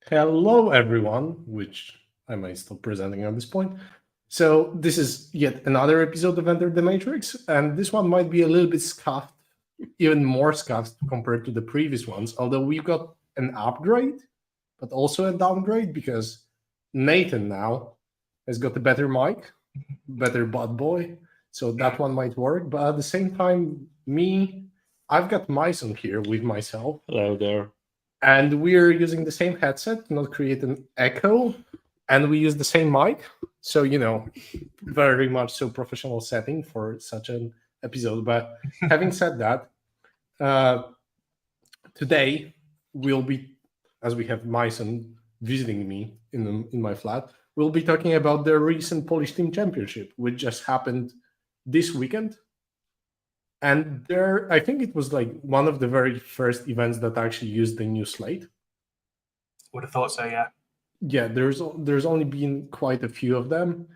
Hello, everyone, which I might stop presenting at this point. So, this is yet another episode of Enter the Matrix, and this one might be a little bit scuffed, even more scuffed compared to the previous ones, although we've got an upgrade, but also a downgrade because Nathan now has got a better mic, better butt boy, so that one might work. But at the same time, I've got Majson here with myself, Hello there. and we're using the same headset, not create an echo, and we use the same mic. So very much so professional setting for such an episode. But having said that, uh, today we'll be, as we have Myson visiting me in my flat, we'll be talking about the recent Polish Team Championship, which just happened this weekend. And there, I think it was like one of the very first events that actually used the new slate. Would have thought so, yeah. Yeah, there's only been quite a few of them,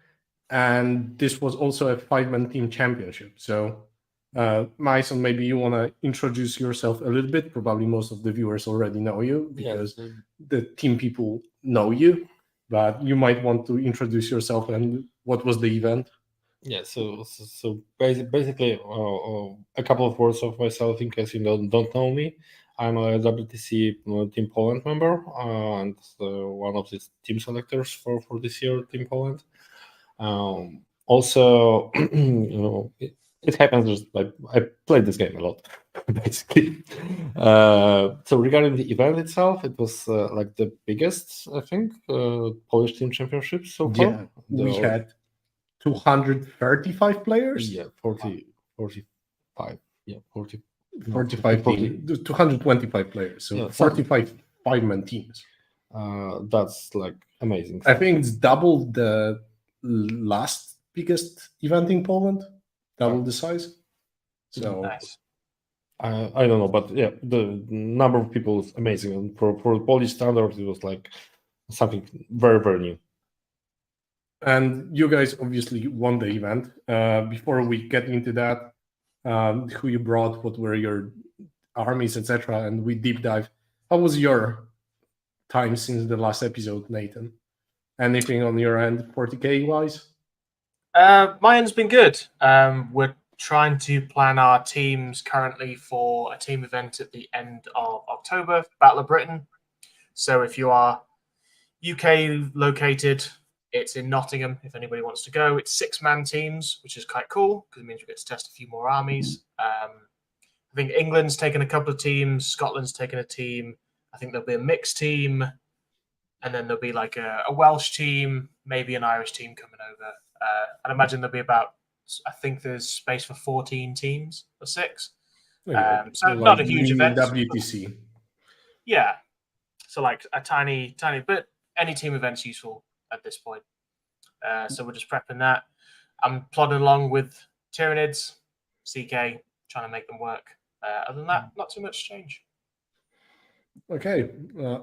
and this was also a five-man team championship. So, Mason, maybe you want to introduce yourself a little bit. Probably most of the viewers already know you because the team people know you, but you might want to introduce yourself and what was the event. Yeah, basically, a couple of words of myself in case you don't know me. I'm a WTC Team Poland member and one of the team selectors for this year Team Poland. Also, it happens just like I played this game a lot, basically. So regarding the event itself, it was like the biggest, I think, Polish Team Championship so far. Yeah, we had 235 players. Yeah, 45. Yeah, 40. 45 teams, 225 players. So 45 five-man teams. That's like amazing. I think it's double the last biggest event in Poland, double the size. So Nice. I don't know, but yeah, the number of people is amazing. And for the Polish standard, it was like something very, very new. And you guys obviously won the event. Before we get into that, who you brought, what were your armies, etc., and we deep dive. How was your time since the last episode, Nathan? Anything on your end, 40k wise? Mine's been good. We're trying to plan our teams currently for a team event at the end of October, Battle of Britain. So if you are UK located, it's in Nottingham. If anybody wants to go, it's 6-man teams, which is quite cool because it means we get to test a few more armies. I think England's taken a couple of teams, Scotland's taken a team. I think there'll be a mixed team, and then there'll be like a Welsh team, maybe an Irish team coming over. I'd imagine there'll be about, I think there's space for 14 teams or 6. So like not a huge event. WTC. Yeah. So like a tiny, but any team event's useful at this point. So we're just prepping that. I'm plodding along with Tyranids, CK, trying to make them work. Other than that, not too much change. Okay.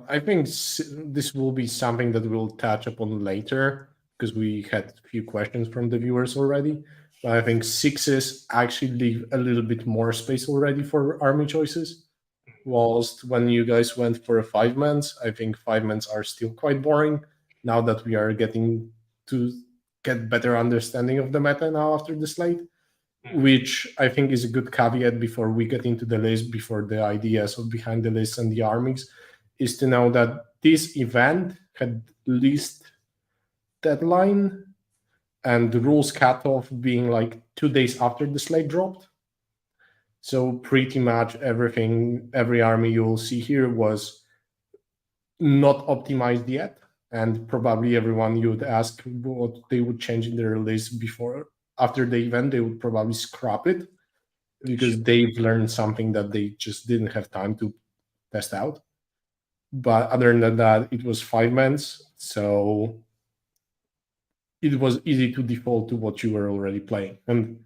I think this will be something that we'll touch upon later because we had a few questions from the viewers already. But I think 6s actually leave a little bit more space already for army choices. Whilst when you guys went for a 5-mans, I think 5-mans are still quite boring now that we are getting to get better understanding of the meta now after the slate, which I think is a good caveat before we get into the list, before the ideas of behind the list and the armies, is to know that this event had list deadline and the rules cutoff being like 2 days after the slate dropped. So pretty much every army you will see here was not optimized yet, and probably everyone you would ask what they would change in their list after the event, they would probably scrap it because they've learned something that they just didn't have time to test out. But other than that, it was 5-mans, so it was easy to default to what you were already playing. And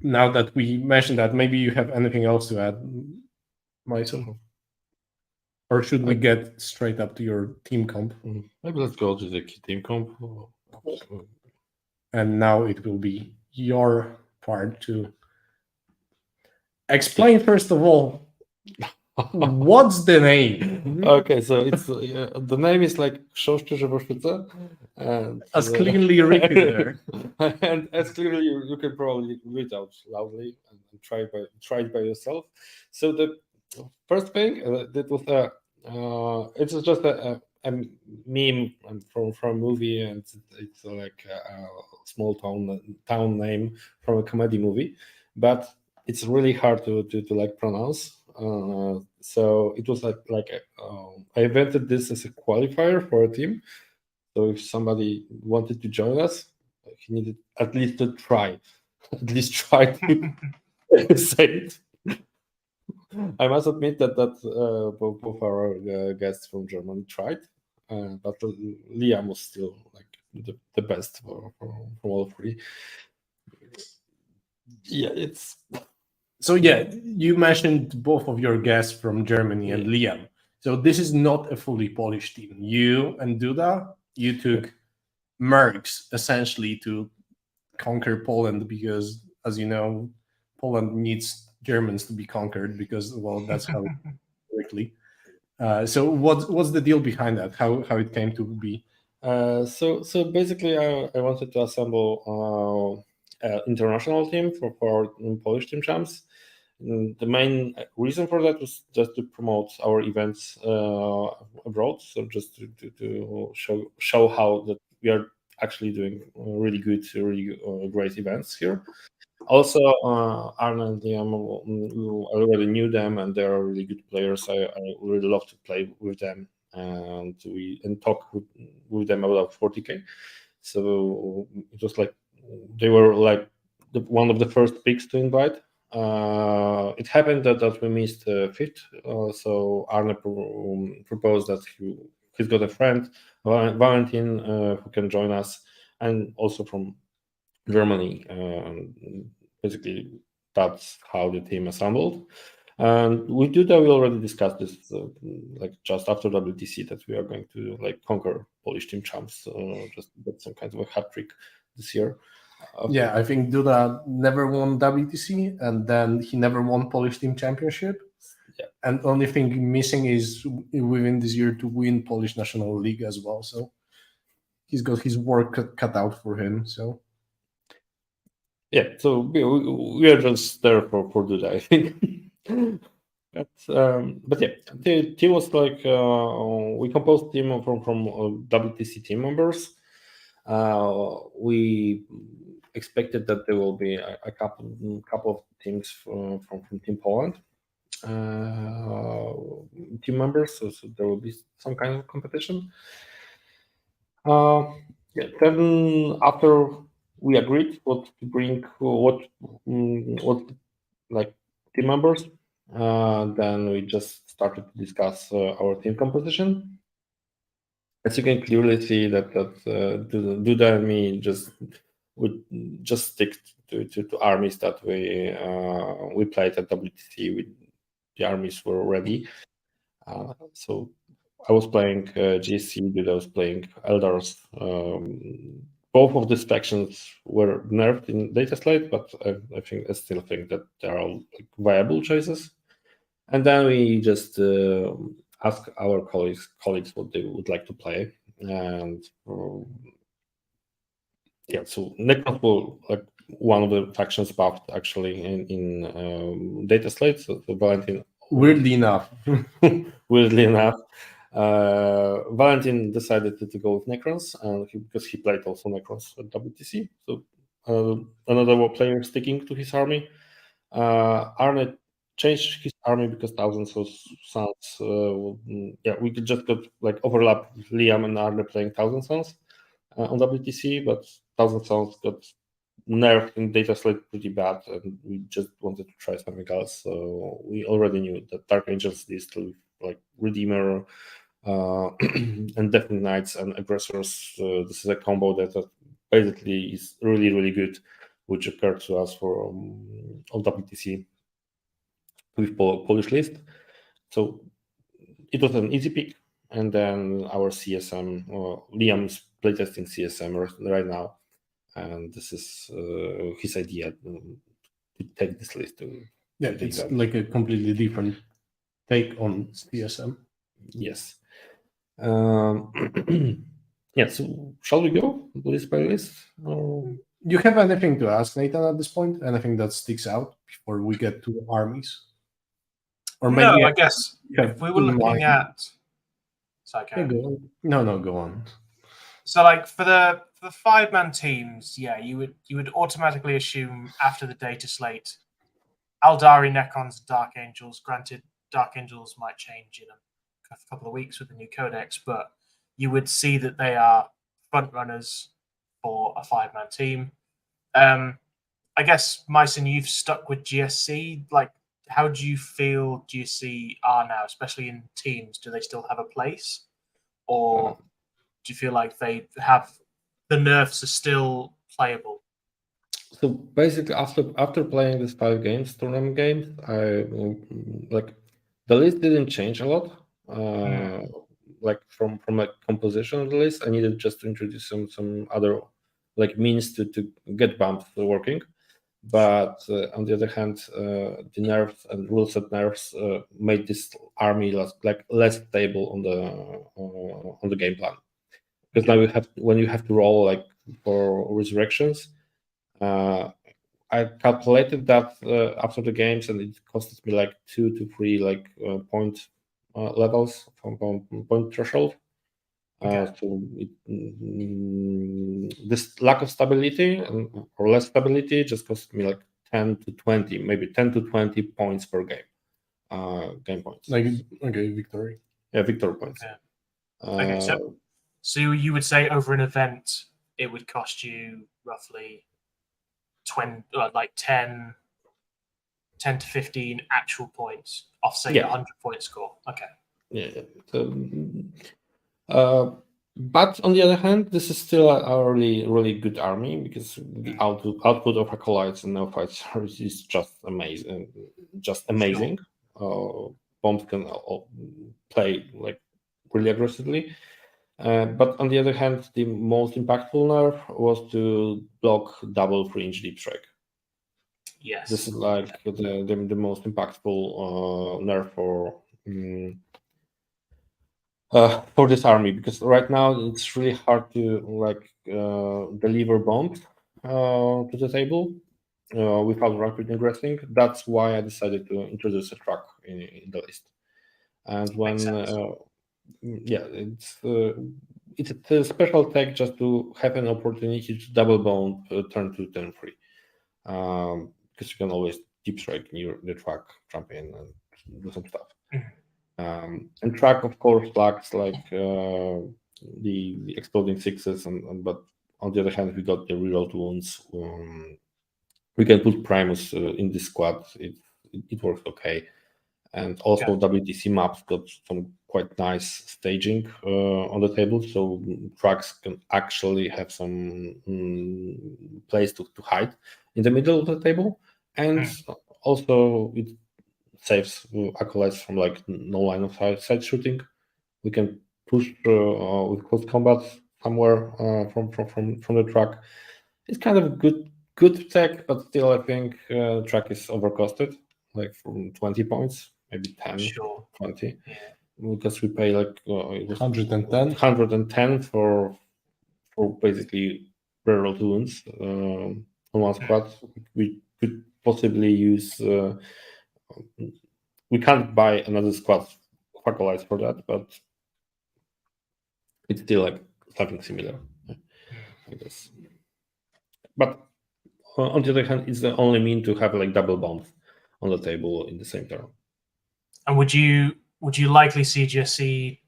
now that we mentioned that, maybe you have anything else to add, Majson? Or should we get straight up to your team comp? Maybe let's go to the team comp. And now it will be your part to explain, first of all, What's the name? Okay, so it's the name is like Szczęście Woszyce, and As clearly written there. and as clearly you can probably read out loudly and try it by yourself. So the first thing that was it's just a meme from a movie, and it's like a small town name from a comedy movie, but it's really hard to like pronounce. So it was I invented this as a qualifier for a team. So if somebody wanted to join us, he needed at least to try, at least try to say it. I must admit that both our guests from Germany tried, but Liam was still like the best from all three. Yeah, it's So yeah, you mentioned both of your guests from Germany and Liam. So this is not a fully Polish team. You and Duda, you took mercs essentially to conquer Poland because, as you know, Poland needs Germans to be conquered because, well, that's how quickly. So what's the deal behind that? How it came to be? So basically, I wanted to assemble an international team for our Polish team champs. The main reason for that was just to promote our events abroad. So just to show how that we are actually doing really good, really great events here. Also, Arne and Liam, I already knew them, and they are really good players. I really love to play with them, and talk with them about 40K. So it was like they were like one of the first picks to invite. It happened that we missed fifth, so Arne proposed that he's got a friend, Valentin, who can join us, and also from Germany. Basically, that's how the team assembled. And we already discussed this like just after WTC that we are going to like conquer Polish team champs, just get some kind of a hat trick this year. Yeah, I think Duda never won WTC, and then he never won Polish Team Championship. Yeah. And only thing missing is within this year to win Polish National League as well. So he's got his work cut out for him. So yeah, so we are just there for Duda, I think. But yeah, the team was like we composed team from WTC team members. We expected that there will be a couple of teams from Team Poland team members, so there will be some kind of competition. Yeah, then after we agreed what to bring, what like team members, then we just started to discuss our team composition. As you can clearly see that Duda and me would just stick to armies that we played at WTC. The armies were ready. So I was playing GSC, Duda was playing Eldars. Both of these factions were nerfed in Data Slate, but I still think that they are all like, viable choices. And then we just ask our colleagues what they would like to play, and yeah, so Necrons were like one of the factions buffed actually in Data Slate. So Valentin, weirdly enough, Valentin decided to go with Necrons, because he played also Necrons at WTC. So another player sticking to his army. Arne changed his army because Thousands was Sons. Yeah, we could just got like overlap Liam and Arne playing Thousand Sons on WTC, but Thousand Sons got nerfed in Data Slate pretty bad, and we just wanted to try something else. So we already knew that Dark Angels list like Redeemer and Deathly Knights and Aggressors. This is a combo that basically is really, really good, which occurred to us for on WTC with Polish list. So it was an easy pick. And then our CSM, Liam's playtesting CSM right now. And this is his idea to take this list to yeah, it's like a completely different take on CSM. Yes. Yeah. So shall we go list by list? Or... You have anything to ask, Nathan, at this point? Anything that sticks out before we get to armies? Or No, maybe I guess you have if we were in looking mind- at, sorry, Yeah, go on. No, go on. so like for the 5-man teams, yeah, you would automatically assume after the data slate, Aldari, Necrons, Dark Angels. Granted, Dark Angels might change in a couple of weeks with the new codex, but you would see that they are front runners for a 5-man team. I guess, Majson, you've stuck with GSC. Like, how do you feel GSC are now, especially in teams? Do they still have a place? Or do you feel like they have the nerfs are still playable? So basically, after playing these 5 games, tournament games, I like the list didn't change a lot. Like from a composition of the list, I needed just to introduce some other like means to get bumps working. But on the other hand, the nerfs and rule set nerfs made this army less stable on the game plan. Because now when you have to roll like for resurrections, I calculated that after the games, and it costed me like 2 to 3 like point levels from point threshold. So this lack of stability or less stability just cost me like 10 to 20, maybe 10 to 20 points per game. Game points. Like, okay, victory. Yeah, victory points. Okay, so you would say over an event, it would cost you roughly 10 to 15 actual points off, say, a 100-point score. Okay. Yeah. So, but on the other hand, this is still a really good army because the output of acolytes and neophytes is just amazing. Bombs can play like really aggressively. But on the other hand, the most impactful nerf was to block double 3-inch deep strike. Yes. This is like the most impactful nerf for this army, because right now it's really hard to deliver bombs to the table without rapid ingressing. That's why I decided to introduce a truck in the list. And when it's a special tech just to have an opportunity to double bomb turn 2, turn 3, because you can always deep strike near the truck, jump in and do some stuff. And track, of course, lacks like the exploding sixes, but on the other hand, we got the reroll wounds. We can put Primus in this squad. It works okay, and also WTC maps got some quite nice staging on the table, so tracks can actually have some place to hide in the middle of the table, and also it saves acolytes from like no line of sight shooting. We can push with close combat somewhere from the track. It's kind of good tech, but still I think track is overcosted, like from 20 points, maybe 10, 20. Yeah. Because we pay like it was 110 for basically reroll wounds on one squad. We could possibly use. We can't buy another squad of acolytes for that, but it's still like something similar, I guess. But on the other hand, it's the only mean to have like double bombs on the table in the same turn. And would you likely see GSC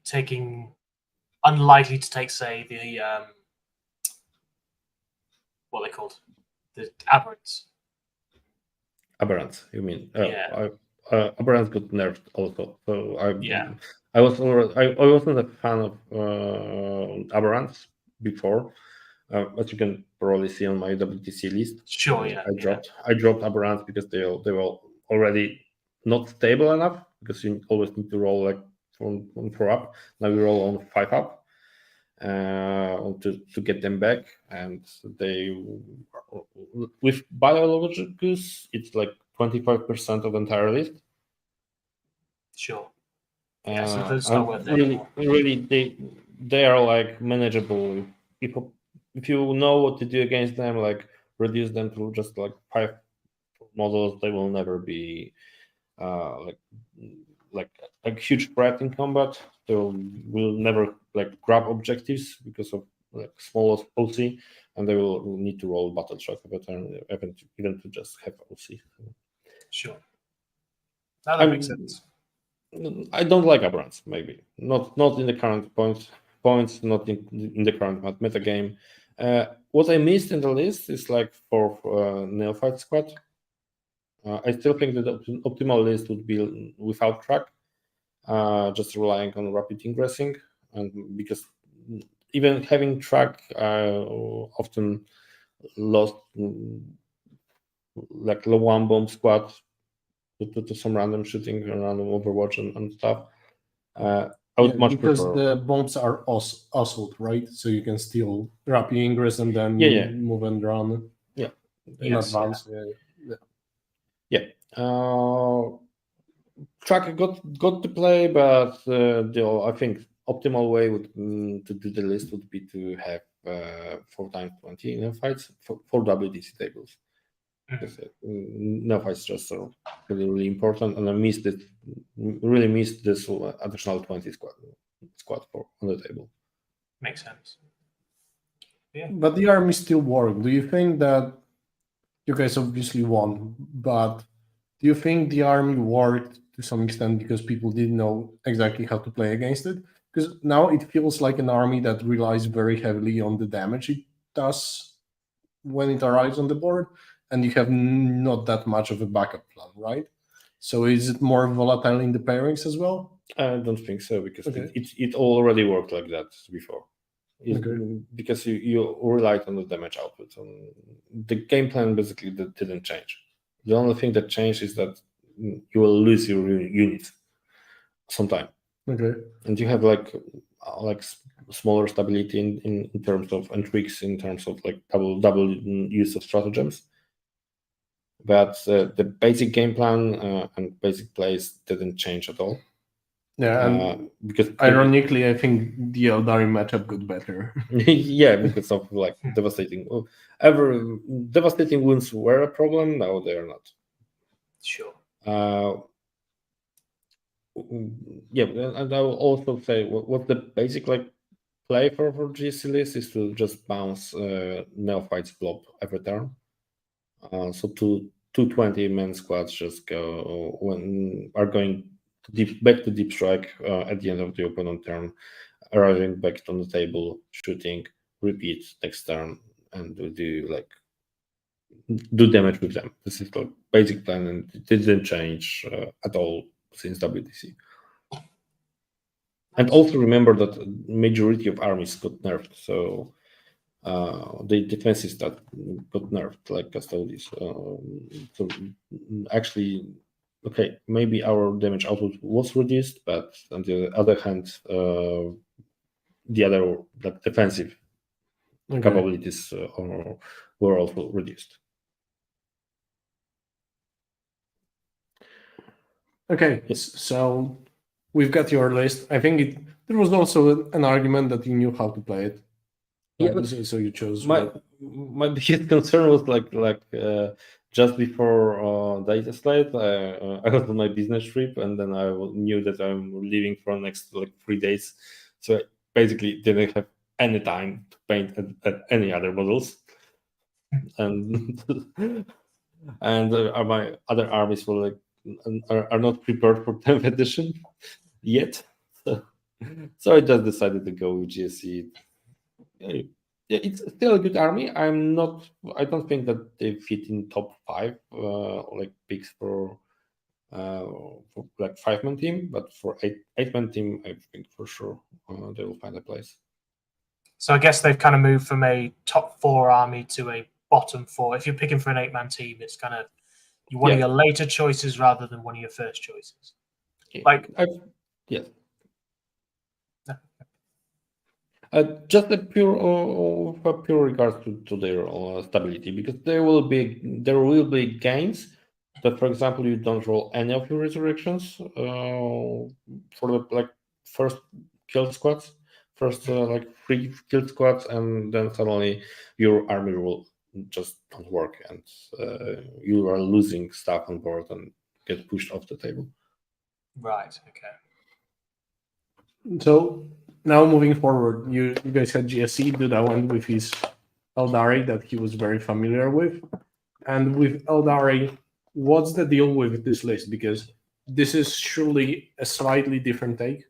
unlikely to take, say, the what are they called, the aberrants? Aberrants, you mean? Yeah. Aberrants got nerfed also. So I wasn't a fan of aberrants before, as you can probably see on my WTC list. Sure, yeah. I dropped aberrants because they were already not stable enough, because you always need to roll like from 4 up. Now we roll on 5 up to get them back, and they with biologicals it's like 25% of the entire list. Sure. Yeah, so that's and not worth it really, anymore. really, they are like manageable. If you know what to do against them, like reduce them to just like 5 models, they will never be like a huge threat in combat. They will never like grab objectives because of like small OC, and they will need to roll battle shock every turn, even to just have OC. Sure. No, that makes sense. I don't like Abrams, maybe not in the current points, not in the current meta game. What I missed in the list is like for Neophyte squad. I still think that the optimal list would be without track, just relying on rapid ingressing, and because even having track often lost like low one bomb squad to some random shooting, random Overwatch and stuff. I would much because prefer. the bombs are assault, right? So you can still rapid ingress and then Yeah. move and run. Yeah. In Yes, advance. Yeah. Track got to play, but I think optimal way to do the list would be to have 4x20 fights for WDC tables. Because fights just are really important, and I really missed this additional 20 squad on the table. makes sense. Yeah. But the army still worked. Do you think that you guys obviously won, but do you think the army worked to some extent because people didn't know exactly how to play against it? Because now it feels like an army that relies very heavily on the damage it does when it arrives on the board, and you have not that much of a backup plan, right? So is it more volatile in the pairings as well? I don't think so, because Okay. it already worked like that before. Okay. Because you relied on the damage output. The game plan basically didn't change. The only thing that changed is that you will lose your units sometime. Okay. And you have like smaller stability in terms of and tweaks in terms of like double use of stratagems. But the basic game plan and basic plays didn't change at all. Yeah, and because ironically, I think the Eldari matchup got better. yeah, because of like devastating wounds were a problem. Now they are not. Sure. Yeah, and I will also say what the basic like play for GC list is to just bounce Neophytes blob every turn. So 220 man squads just go are going back to deep strike at the end of the opponent turn, arriving back on the table, shooting, repeat next turn, and do damage with them. This is the basic plan, and it didn't change at all since WTC. And also remember that majority of armies got nerfed, so the defenses that got nerfed, like custodies. So actually, okay, maybe our damage output was reduced, but on the other hand, the other defensive capabilities were also reduced. Okay, so we've got your list. I think there was also an argument that you knew how to play it. Yeah, but so you chose. My biggest concern was like just before data slide, I was on my business trip, and then I knew that I'm leaving for next like 3 days, so I basically didn't have any time to paint at any other models, and my other armies were like are not prepared for 10th edition yet, so I just decided to go with GSC. Yeah, it's still a good army. I don't think that they fit in top 5 like picks for like 5-man team, but for 8-man team, I think for sure they will find a place. So I guess they've kind of moved from a top 4 army to a bottom 4. If you're picking for an 8-man team, it's kind of one of your later choices rather than one of your first choices. Like, yes. Just a pure regards to their stability, because there will be gains, that, for example, you don't roll any of your resurrections for the first kill squads, first 3 kill squads, and then suddenly your army will just don't work, and you are losing stuff on board and get pushed off the table. Right. Okay. So now moving forward, you guys had GSC do that one with his Eldari that he was very familiar with. And with Eldari, what's the deal with this list? Because this is surely a slightly different take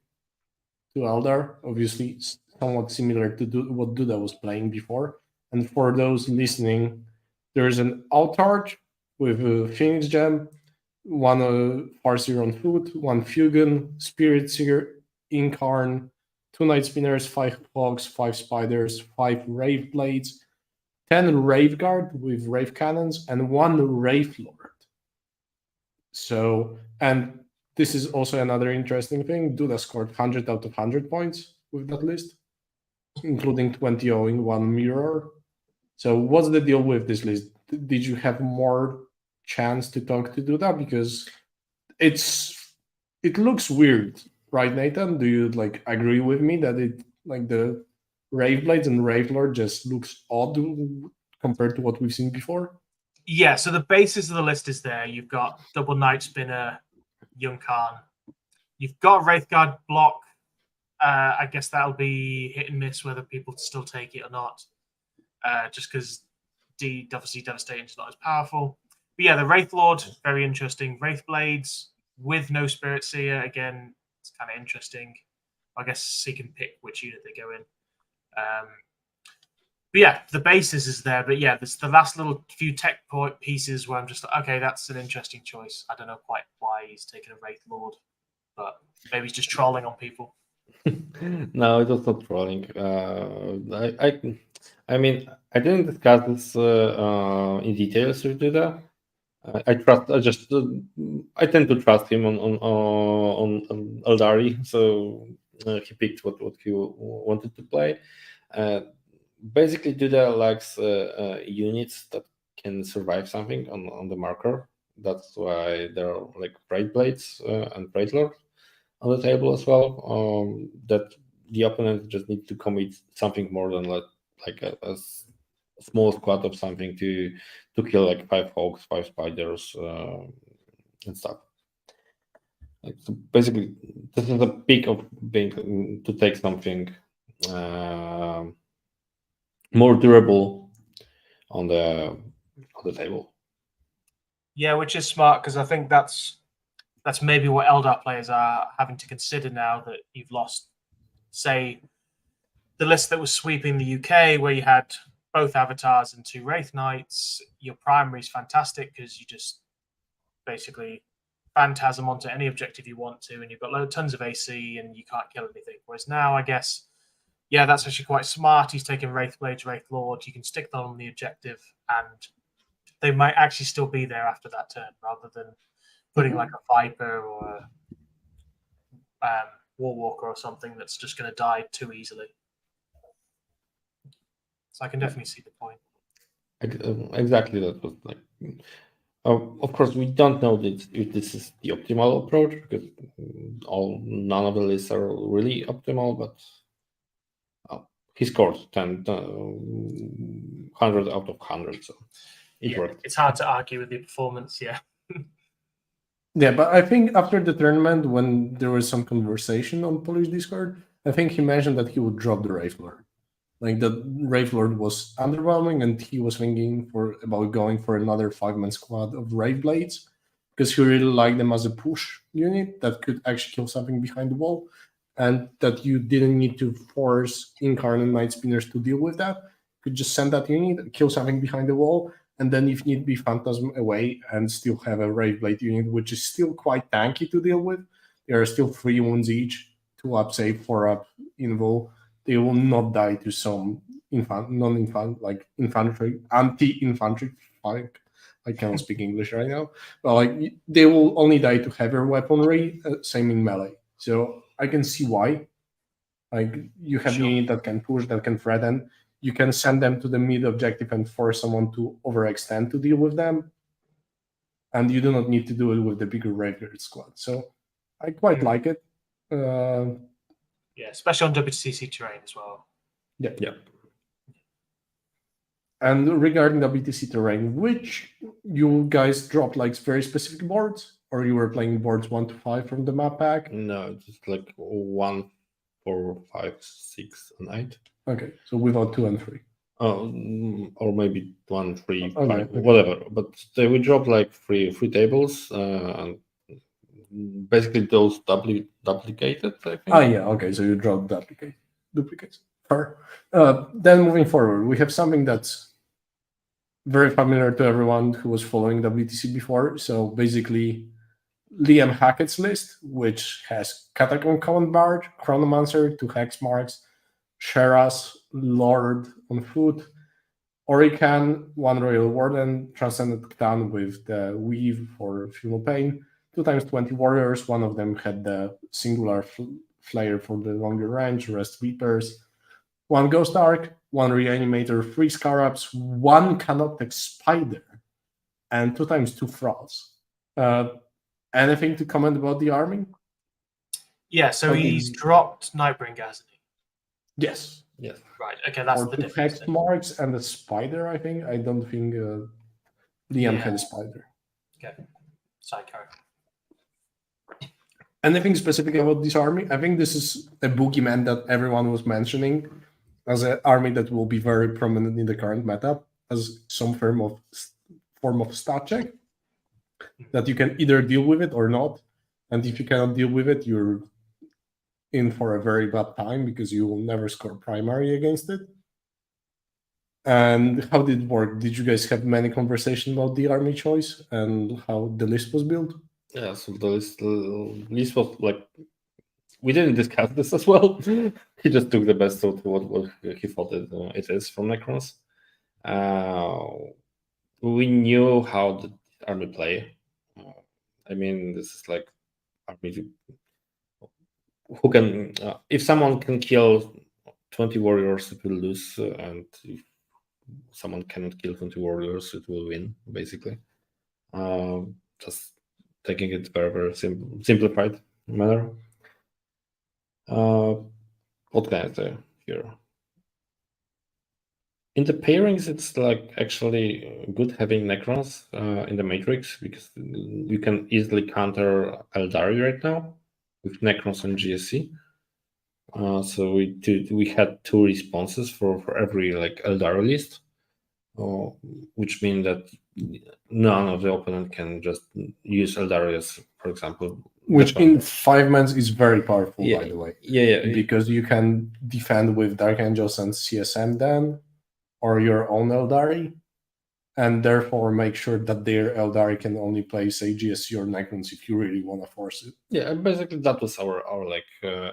to Eldar. Obviously, it's somewhat similar to what Duda was playing before. And for those listening, there's an Altarch with a Phoenix Gem, one Farseer on foot, one Fugan, Spirit Seer, Incarn, 2 Night Spinners, 5 Fogs, 5 Spiders, 5 Rave Blades, 10 Rave Guard with Rave Cannons, and 1 Rave Lord. So, and this is also another interesting thing. Duda scored 100 out of 100 points with that list, including 20 owing 1 mirror. So, what's the deal with this list? Did you have more chance to talk to Duda? Because it looks weird, right, Nathan? Do you agree with me that it the Rave Blades and Rave Lord just looks odd compared to what we've seen before? Yeah, so the basis of the list is there. You've got double Night Spinner, Young Khan. You've got Wraithguard block. I guess that'll be hit and miss whether people still take it or not. Just because obviously Devastating is not as powerful. But yeah, the Wraith Lord, very interesting. Wraith Blades with no Spirit Seer, again, it's kind of interesting. I guess he can pick which unit they go in. But yeah, the basis is there. But yeah, there's the last little few tech pieces where I'm just like, okay, that's an interesting choice. I don't know quite why he's taken a Wraith Lord, but maybe he's just trolling on people. No, it was not trolling. I mean, I didn't discuss this in details with Duda. I tend to trust him on Eldari, so he picked what he wanted to play. Basically, Duda likes units that can survive something on the marker. That's why there are Bright Blades and Bright Lord on the table as well. That the opponent just needs to commit something more than a small squad of something to kill 5 Hogs, 5 Spiders, and stuff. So basically, this is a pick of being to take something more durable on the table. Yeah, which is smart because I think that's maybe what Eldar players are having to consider now that you've lost, say, the list that was sweeping the UK where you had both Avatars and 2 Wraith Knights. Your primary is fantastic because you just basically Phantasm onto any objective you want to, and you've got tons of AC and you can't kill anything. Whereas now, I guess, yeah, that's actually quite smart. He's taking Wraith Blades, Wraith Lord. You can stick them on the objective, and they might actually still be there after that turn, rather than putting a Viper or a Warwalker or something that's just going to die too easily. So I can definitely see the point. Exactly, that was of course, we don't know if this is the optimal approach because none of the lists are really optimal, but he scored 100 out of 100, so it worked. It's hard to argue with the performance, yeah. Yeah, but I think after the tournament, when there was some conversation on Polish Discord, I think he mentioned that he would drop the Wraith Lord. The Wraith Lord was underwhelming, and he was thinking about going for another 5-man squad of Wraith Blades because he really liked them as a push unit that could actually kill something behind the wall, and that you didn't need to force Incarnate Night Spinners to deal with that. You could just send that unit, kill something behind the wall, and then if need be, Phantasm away and still have a Wraith Blade unit, which is still quite tanky to deal with. There are still 3 wounds each, 2 up save, 4 up invo. They will not die to some anti-infantry flank. I cannot speak English right now. But they will only die to heavier weaponry, same in melee. So I can see why. You have a unit that can push, that can threaten. You can send them to the mid objective and force someone to overextend to deal with them. and you do not need to do it with the bigger regular squad. So I quite like it. Yeah, especially on WTCC terrain as well. Yeah. And regarding WTC terrain, which you guys dropped like very specific boards, or you were playing boards 1 to 5 from the map pack? No, just like 1, 4, 5, 6, and 8. Okay, so without 2 and 3. Or maybe 1, 3, 5, Okay. whatever. But we dropped like three tables, and basically those duplicated, I think. Ah, yeah. Okay, so you dropped duplicates. Fair. Then moving forward, we have something that's very familiar to everyone who was following WTC before. So basically, Liam Hackett's list, which has Catacomb Command Bard, Chronomancer, 2 Hex Marks, Sheras, Lord on foot, Orican, 1 Royal Warden, Transcendent Cthulhu with the Weave for Funeral Pain, 2 times 20 warriors. One of them had the singular flare for the longer range, rest Reapers, 1 Ghost Arc, 1 Reanimator, 3 Scarabs, 1 Canoptek Spider, and 2 times 2 Thralls. Anything to comment about the army? Yeah, so Okay. he's dropped Nightbringer, hasn't he? Yes. Yes. Right. Okay, that's Or the 2 difference. Hex then. Marks and a Spider, I think. I don't think Liam had a Spider. Okay. Psycho. Anything specific about this army? I think this is a boogeyman that everyone was mentioning as an army that will be very prominent in the current meta as some form of stat check that you can either deal with it or not. And if you cannot deal with it, you're in for a very bad time because you will never score primary against it. And how did it work? Did you guys have many conversations about the army choice and how the list was built? Yeah, so the list was like, we didn't discuss this as well. He just took the best of what he thought it is from Necrons. We knew how the army play. I mean, this is like army who can, if someone can kill 20 warriors, it will lose, and if someone cannot kill 20 warriors, it will win, basically. Just taking it very, very simplified manner. What can I say here? In the pairings, it's like actually good having Necrons in the Matrix because you can easily counter Eldari right now with Necrons and GSC. So we had 2 responses for every like Eldari list, which means that none of the opponent can just use Eldari as, for example. Which in 5 months is very powerful, by the way. Yeah. Because you can defend with Dark Angels and CSM then, or your own Eldari, and therefore make sure that their Eldari can only play, say, GSC or Necrons if you really want to force it. Yeah, basically that was our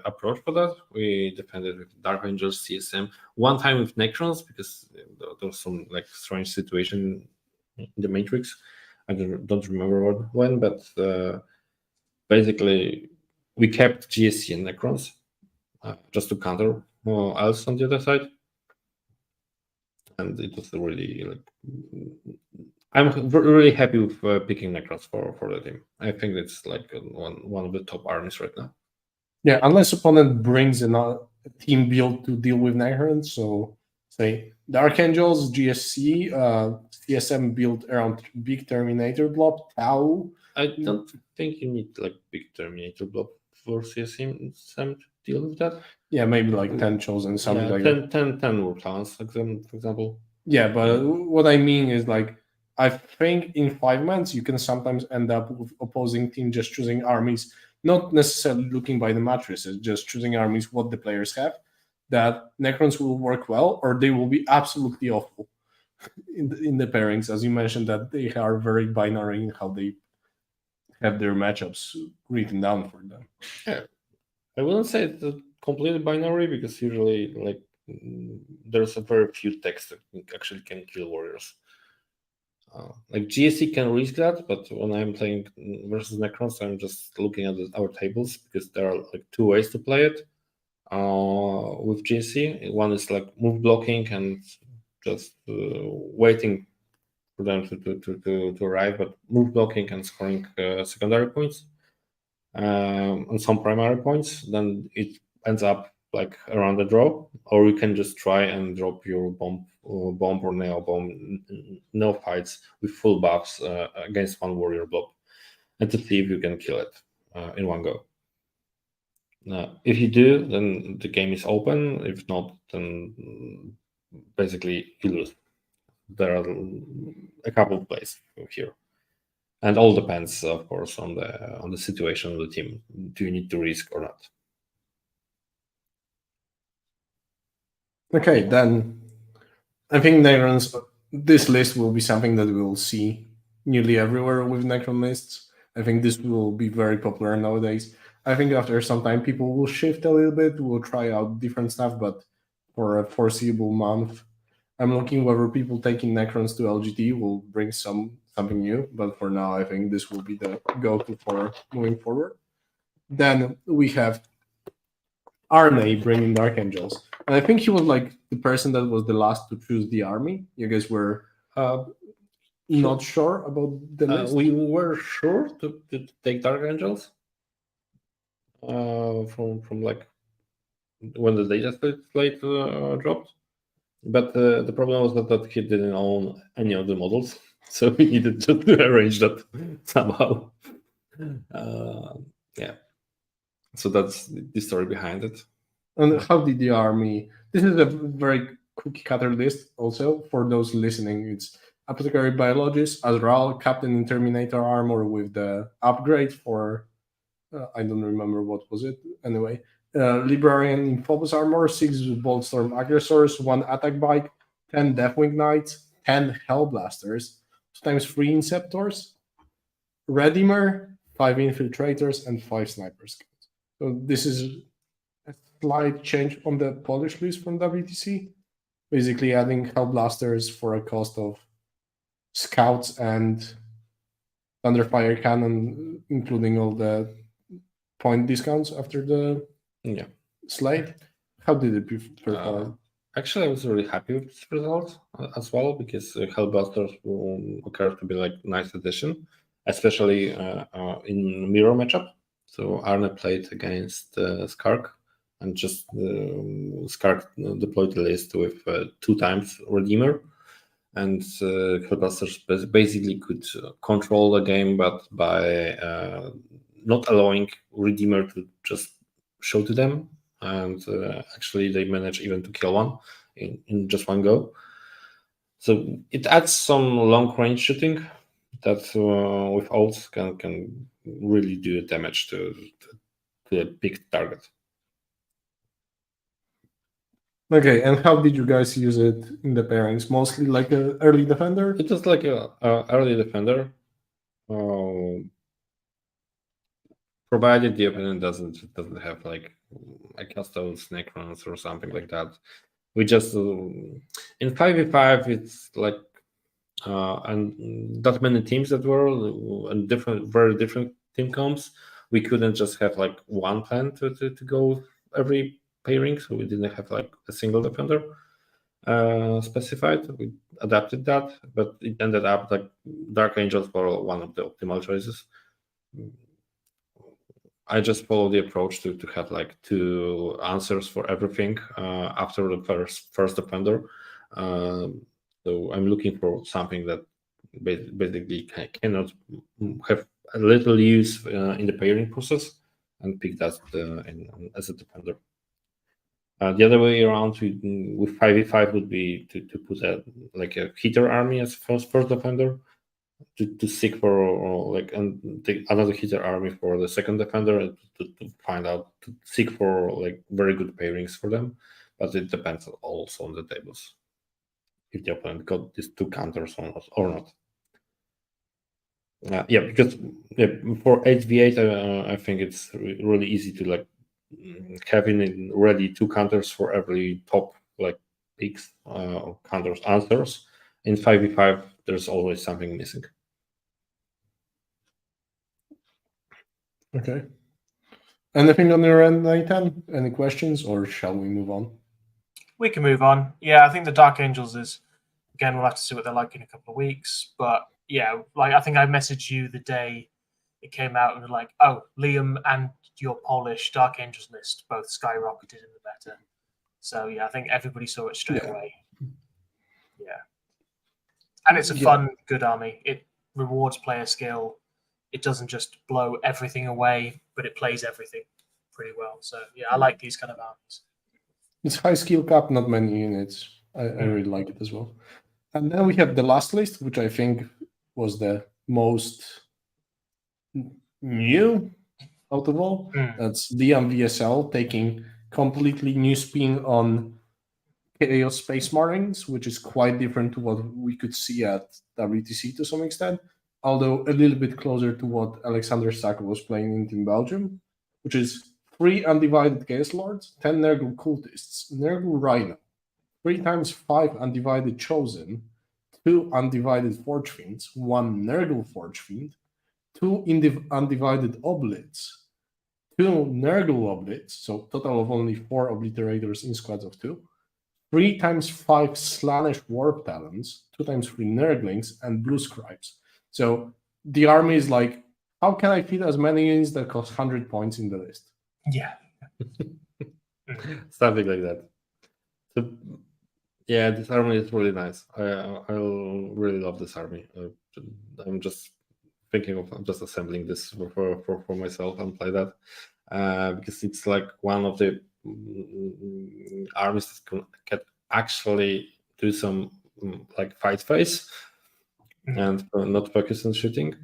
approach for that. We defended with Dark Angels, CSM, one time with Necrons because there was some like strange situation in the Matrix. I don't remember when, but basically we kept GSC and Necrons just to counter else on the other side. And it was really like, I'm really happy with picking Necrons for the team. I think it's like one of the top armies right now. Yeah, unless opponent brings a team build to deal with Necrons. So say the Archangels, GSC, CSM build around big Terminator blob, Tau. I don't think you need like big Terminator blob for CSM to deal with that. Yeah, maybe like 10 chosen, something like that. 10 war plans, for example. Yeah, but what I mean is like, I think in 5 months you can sometimes end up with opposing team just choosing armies, not necessarily looking by the matrices, just choosing armies what the players have, that Necrons will work well or they will be absolutely awful in the pairings, as you mentioned, that they are very binary in how they have their matchups written down for them. Yeah, I wouldn't say it's completely binary because usually like there's a very few texts that actually can kill warriors. Like GSC can risk that, but when I'm playing versus Necrons, I'm just looking at our tables because there are like 2 ways to play it with GSC. One is like move blocking and just waiting for them to arrive, but move blocking and scoring secondary points and some primary points, then it ends up like around the draw, or you can just try and drop your bomb or nail bomb, no fights with full buffs against one warrior blob, and to see if you can kill it in one go. If you do, then the game is open. If not, then basically you lose. There are a couple of plays here, and all depends, of course, on the situation of the team. Do you need to risk or not? Okay, then I think Necrons, this list will be something that we will see nearly everywhere with Necron lists. I think this will be very popular nowadays. I think after some time, people will shift a little bit, will try out different stuff, but for a foreseeable month, I'm looking whether people taking Necrons to LGT will bring something new. But for now, I think this will be the go-to for moving forward. Then we have Arne bringing Dark Angels. And I think he was like the person that was the last to choose the army. You guys were not sure about the list? We were sure to take Dark Angels from like when the data slate dropped. But the problem was that he didn't own any of the models, so we needed to arrange that somehow. Yeah. So that's the story behind it. And how did the army? This is a very cookie cutter list. Also, for those listening, it's Apothecary Biologist, Azrael, Captain in Terminator armor with the upgrade for I don't remember what was it. Anyway, Librarian in Phobos armor, 6 Boltstorm Aggressors, 1 Attack Bike, 10 Deathwing Knights, 10 Hellblasters, sometimes 3 Inceptors, Redeemer, 5 Infiltrators, and 5 Sniper Scouts. So this is a slight change on the Polish list from WTC. Basically adding Hellblasters for a cost of Scouts and Thunderfire Cannon, including all the point discounts after the slate. How did it perform? Actually, I was really happy with this result as well, because Hellblasters occurred to be like nice addition, especially in mirror matchup. So Arne played against Skark, and just Skark deployed the list with 2 times Redeemer, and Hellblasters basically could control the game, but by not allowing Redeemer to just show to them, and actually they managed even to kill one in just one go. So it adds some long range shooting that with ults can really do damage to a big target. Okay, and how did you guys use it in the pairings? Mostly like an early defender? It was like a early defender, provided the opponent doesn't have like Custodes, Necrons, or something like that. We just in 5v5 it's like and that many teams that were and very different team comps. We couldn't just have like one plan to go every pairing, so we didn't have like a single defender specified. We adapted that, but it ended up like Dark Angels were one of the optimal choices. I just follow the approach to have like 2 answers for everything after the first defender. So I'm looking for something that basically cannot have a little use in the pairing process, and pick that as a defender. The other way around with 5v5 would be to put a hitter army as first defender, to seek for like and take another hitter army for the second defender, and to find out to seek for like very good pairings for them. But it depends also on the tables if the opponent got these 2 counters or not. Because for 8v8 I think it's really easy to like having ready 2 counters for every top like picks counters answers. In 5v5 there's always something missing. Okay. Anything on your end, Nathan? Any questions, or shall we move on? We can move on. Yeah, I think the Dark Angels is Again, we'll have to see what they're like in a couple of weeks. But yeah, like I think I messaged you the day it came out and was like, oh, Liam and your Polish Dark Angels list both skyrocketed in the beta. So yeah, I think everybody saw it straight away. Yeah. And it's a fun, good army. It rewards player skill. It doesn't just blow everything away, but it plays everything pretty well. So yeah, I like these kind of armies. It's high skill cap, not many units. I really like it as well. And then we have the last list, which I think was the most new out of all. That's Liam VSL taking completely new spin on Chaos Space Marines, which is quite different to what we could see at WTC to some extent, although a little bit closer to what Alexander Saka was playing in Belgium, which is 3 Undivided Chaos Lords, 10 Nurgle Cultists, Nurgle Rhino, 3 times 5 Undivided Chosen, 2 Undivided Forge Fiends, 1 Nurgle Forge Fiend, 2 Undivided Oblits, 2 Nurgle Oblits, so total of only 4 Obliterators in squads of 2, 3 times 5 Slaanesh Warp Talons, 2 times 3 Nurglings, and Blue Scribes. So the army is like, how can I fit as many units that cost 100 points in the list? Yeah. Something like that. So, yeah, this army is really nice. I really love this army. I'm just thinking of just assembling this for myself and play that because it's like one of the armies that can actually do some like fight phase and not focus on shooting.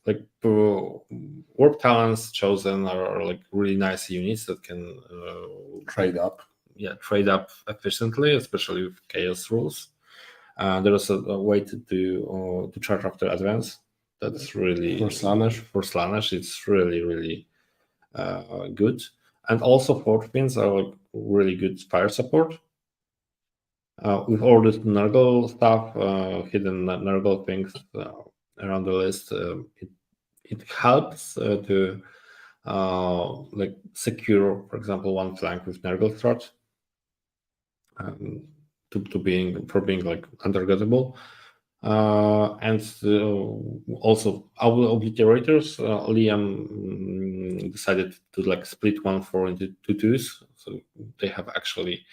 Like Warp Talents Chosen are like really nice units that can trade up. Yeah, trade up efficiently, especially with chaos rules. There is a way to charge after advance. That's really for Slaanesh. For Slaanesh, it's really good. And also Forge Fiends are like really good fire support. With all this Nurgle stuff, hidden Nurgle things around the list, it helps to like secure, for example, one flank with Nurgle Strut. To being like undergettable. And also our obliterators, Liam decided to like split 1/4 into 2 twos, so they have actually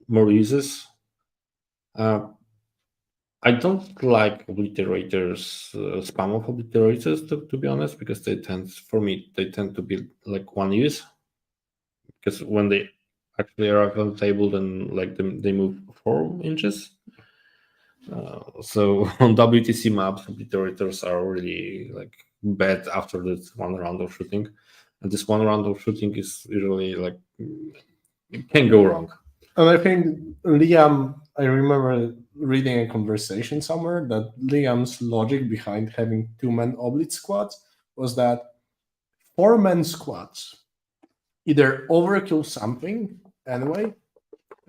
more uses. I don't like obliterators, spam of obliterators to be honest, because they tend to be like one use. Because when they actually arrive on the table, then like they move 4 inches. So on WTC maps, obliterators are really like bad after this one round of shooting, and this one round of shooting is usually like it can go wrong. And I think Liam, I remember reading a conversation somewhere that Liam's logic behind having 2-man oblit squads was that 4-man squads either overkill something anyway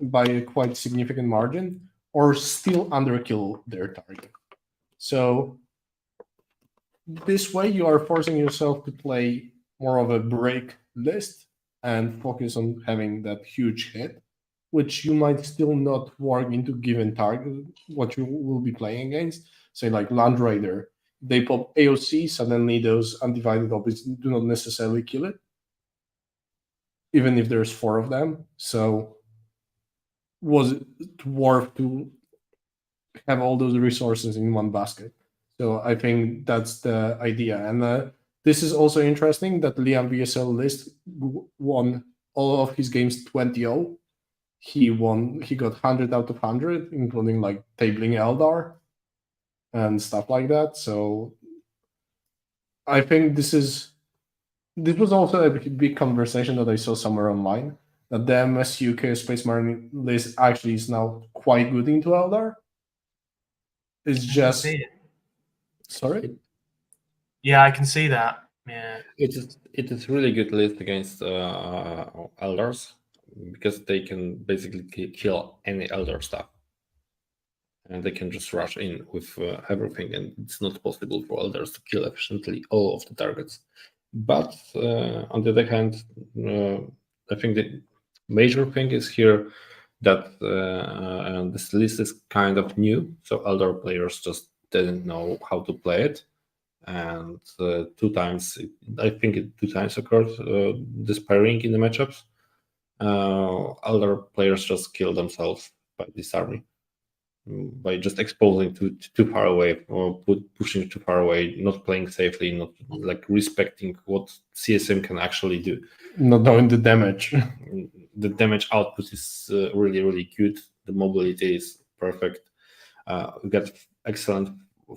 by a quite significant margin, or still underkill their target. So this way you are forcing yourself to play more of a break list and focus on having that huge hit, which you might still not work into given target, what you will be playing against. Say like Land Raider, they pop AOC, suddenly those undivided objects do not necessarily kill it, even if there's 4 of them. So was it worth to have all those resources in one basket? So I think that's the idea. And this is also interesting that Liam VSL list won all of his games 20-0. He got 100 out of 100, including like tabling Eldar and stuff like that. So I think this was also a big conversation that I saw somewhere online, that the MSU Chaos Space Marine list actually is now quite good into Eldar. It's just sorry. Yeah, I can see that. Yeah, it is really good list against Eldars because they can basically kill any Elder stuff, and they can just rush in with everything, and it's not possible for Eldars to kill efficiently all of the targets. But on the other hand, I think the major thing is here that this list is kind of new, so elder players just didn't know how to play it. And two times occurred this pairing in the matchups. Elder players just kill themselves by this army, by just exposing too far away, or pushing too far away, not playing safely, not like respecting what CSM can actually do. Not knowing the damage. The damage output is really, really good. The mobility is perfect. We get excellent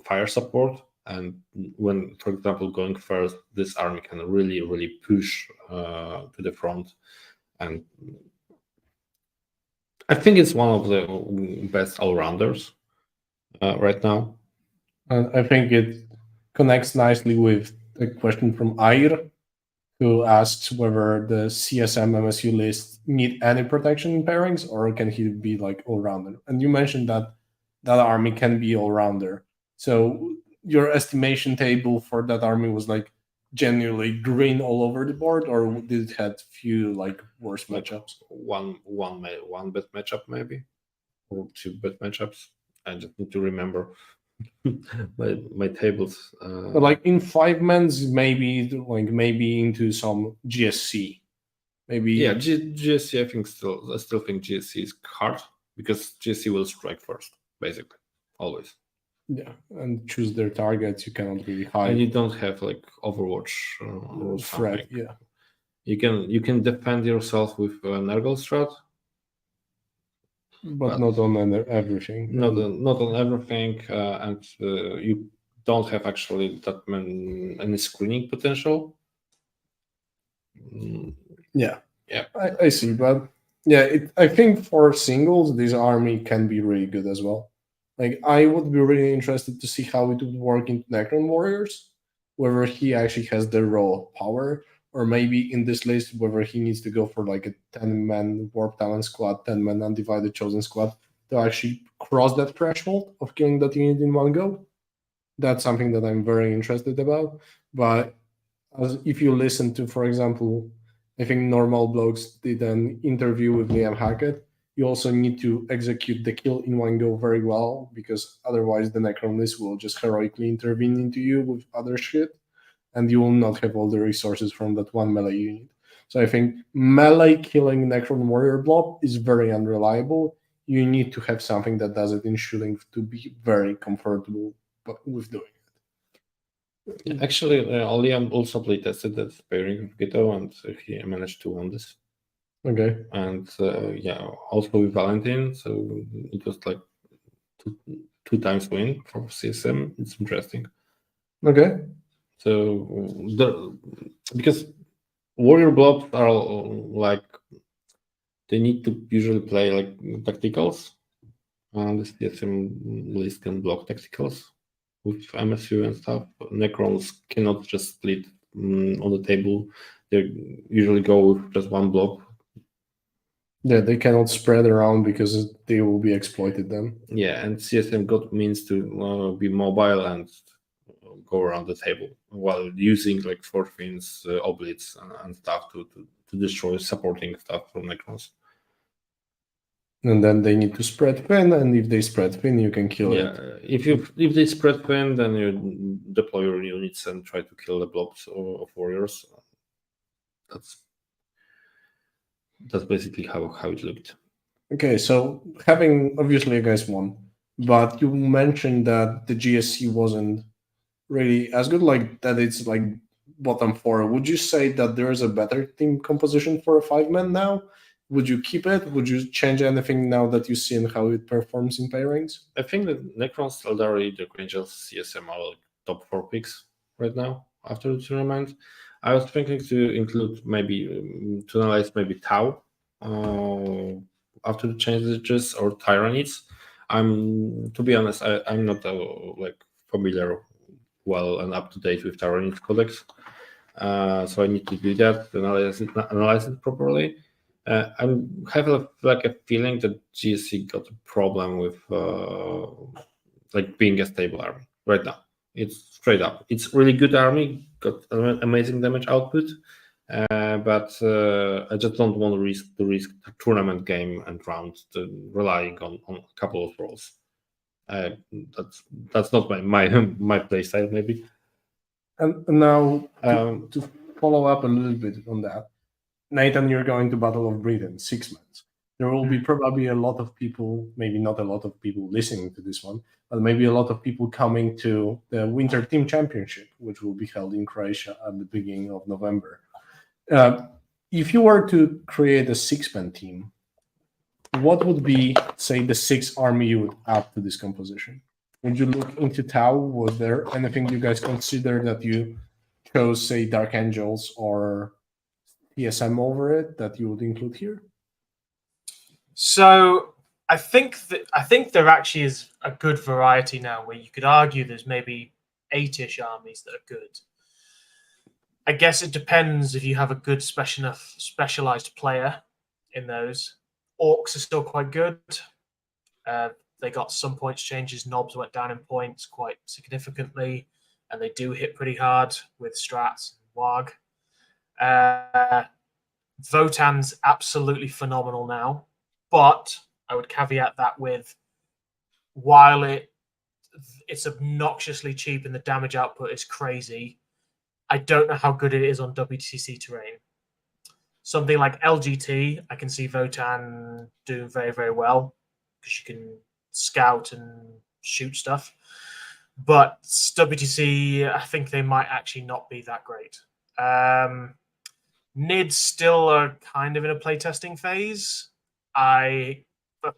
fire support, and when, for example, going first, this army can really, really push to the front. And I think it's one of the best all-rounders right now. And I think it connects nicely with a question from Air, who asks whether the CSM MSU list need any protection in pairings, or can he be like all-rounder? And you mentioned that that army can be all-rounder. So your estimation table for that army was like genuinely green all over the board, or did it have few like worse matchups? One bad matchup maybe, or two bad matchups. I just need to remember my tables. But like in 5-mans, maybe into some GSC, maybe. Yeah, GSC. I still think GSC is hard because GSC will strike first, basically, always. Yeah, and choose their targets. You cannot really hide. And you don't have like Overwatch or threat. something. Yeah, you can defend yourself with an Ergol strat, but not on everything. not on everything, and you don't have actually that any screening potential. Yeah, yeah, I see, but yeah, I think for singles, this army can be really good as well. Like, I would be really interested to see how it would work in Necron Warriors, whether he actually has the raw power, or maybe in this list, whether he needs to go for like a 10-man Warp Talent squad, 10-man Undivided Chosen squad to actually cross that threshold of killing that unit in one go. That's something that I'm very interested about. But if you listen to, for example, I think Normal Blokes did an interview with Liam Hackett, you also need to execute the kill in one go very well, because otherwise the Necron list will just heroically intervene into you with other shit, and you will not have all the resources from that one melee unit. So I think melee killing Necron Warrior blob is very unreliable. You need to have something that does it in shooting to be very comfortable with doing it. Actually, Liam also playtested that pairing with Ghetto, and he managed to win this. Okay. And also with Valentine, so it was like two times win for CSM. It's interesting. Okay. So because warrior blobs are like, they need to usually play like tacticals, and the CSM list can block tacticals with MSU and stuff. Necrons cannot just split on the table. They usually go with just one block. Yeah, they cannot spread around because they will be exploited then. Yeah, and CSM got means to be mobile and go around the table while using like Forfins, Oblits, and stuff to destroy supporting stuff from Necrons. And then they need to spread thin, and if they spread thin, you can kill it. If they spread thin, then you deploy your units and try to kill the blobs of warriors. That's basically how it looked. Okay, so having obviously you guys won, but you mentioned that the GSC wasn't really as good, like that it's like bottom 4. Would you say that there is a better team composition for a 5-man now? Would you keep it? Would you change anything now that you've seen how it performs in pairings? I think that Necrons, Eldari, the Rangers, CSM are like top 4 picks right now after the tournament. I was thinking to include maybe to analyze maybe Tau after the changes, or Tyranids. To be honest, I'm not like familiar well and up to date with Tyranids Codex, so I need to do that to analyze it properly. I have a feeling that GSC got a problem with like being a stable army right now. It's straight up. It's really good army, got amazing damage output, But I just don't want to risk the tournament game and round relying on a couple of roles. That's not my play style, maybe. And now to follow up a little bit on that, Nathan, you're going to Battle of Britain, 6 months. There will be probably a lot of people, maybe not a lot of people listening to this one, but maybe a lot of people coming to the Winter Team Championship, which will be held in Croatia at the beginning of November. If you were to create a 6-man team, what would be, say, the 6th army you would add to this composition? Would you look into Tau? Was there anything you guys consider that you chose, say, Dark Angels or TSM over it that you would include here? So I think there actually is a good variety now, where you could argue there's maybe 8-ish armies that are good. I guess it depends if you have a good specialized player in those. Orcs are still quite good. They got some points changes. Knobs went down in points quite significantly, and they do hit pretty hard with strats and Wag. Votan's absolutely phenomenal now, but I would caveat that with, while it's obnoxiously cheap and the damage output is crazy, I don't know how good it is on WTC terrain. Something like LGT, I can see Votan doing very, very well because you can scout and shoot stuff. But WTC, I think they might actually not be that great. NIDs still are kind of in a playtesting phase. I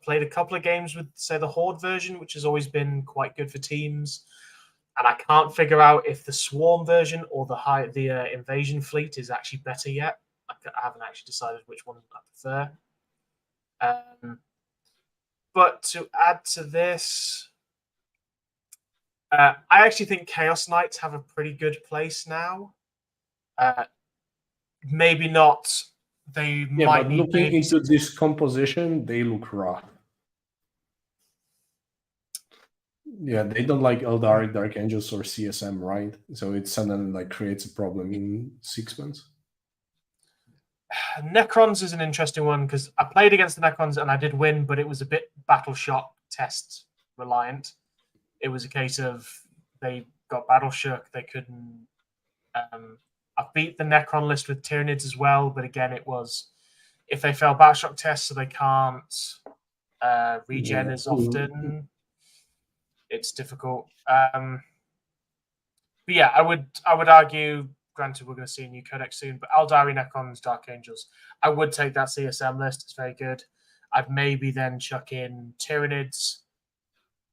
played a couple of games with, say, the Horde version, which has always been quite good for teams. And I can't figure out if the Swarm version or the Invasion Fleet is actually better yet. I haven't actually decided which one I prefer. But to add to this, I actually think Chaos Knights have a pretty good place now. Maybe not. They might but need looking into this composition, they look rough. Yeah, they don't like Eldari, Dark Angels, or CSM, right? So it suddenly creates a problem in 6 months. Necrons is an interesting one because I played against the Necrons and I did win, but it was a bit battle shock test reliant. It was a case of they got battle shook, they couldn't. I beat the Necron list with Tyranids as well, but again, it was if they fail battle shock tests, so they can't regen as often. It's difficult. But yeah, I would argue. Granted, we're going to see a new codex soon, but Eldari, Necrons, Dark Angels, I would take that CSM list. It's very good. I'd maybe then chuck in Tyranids,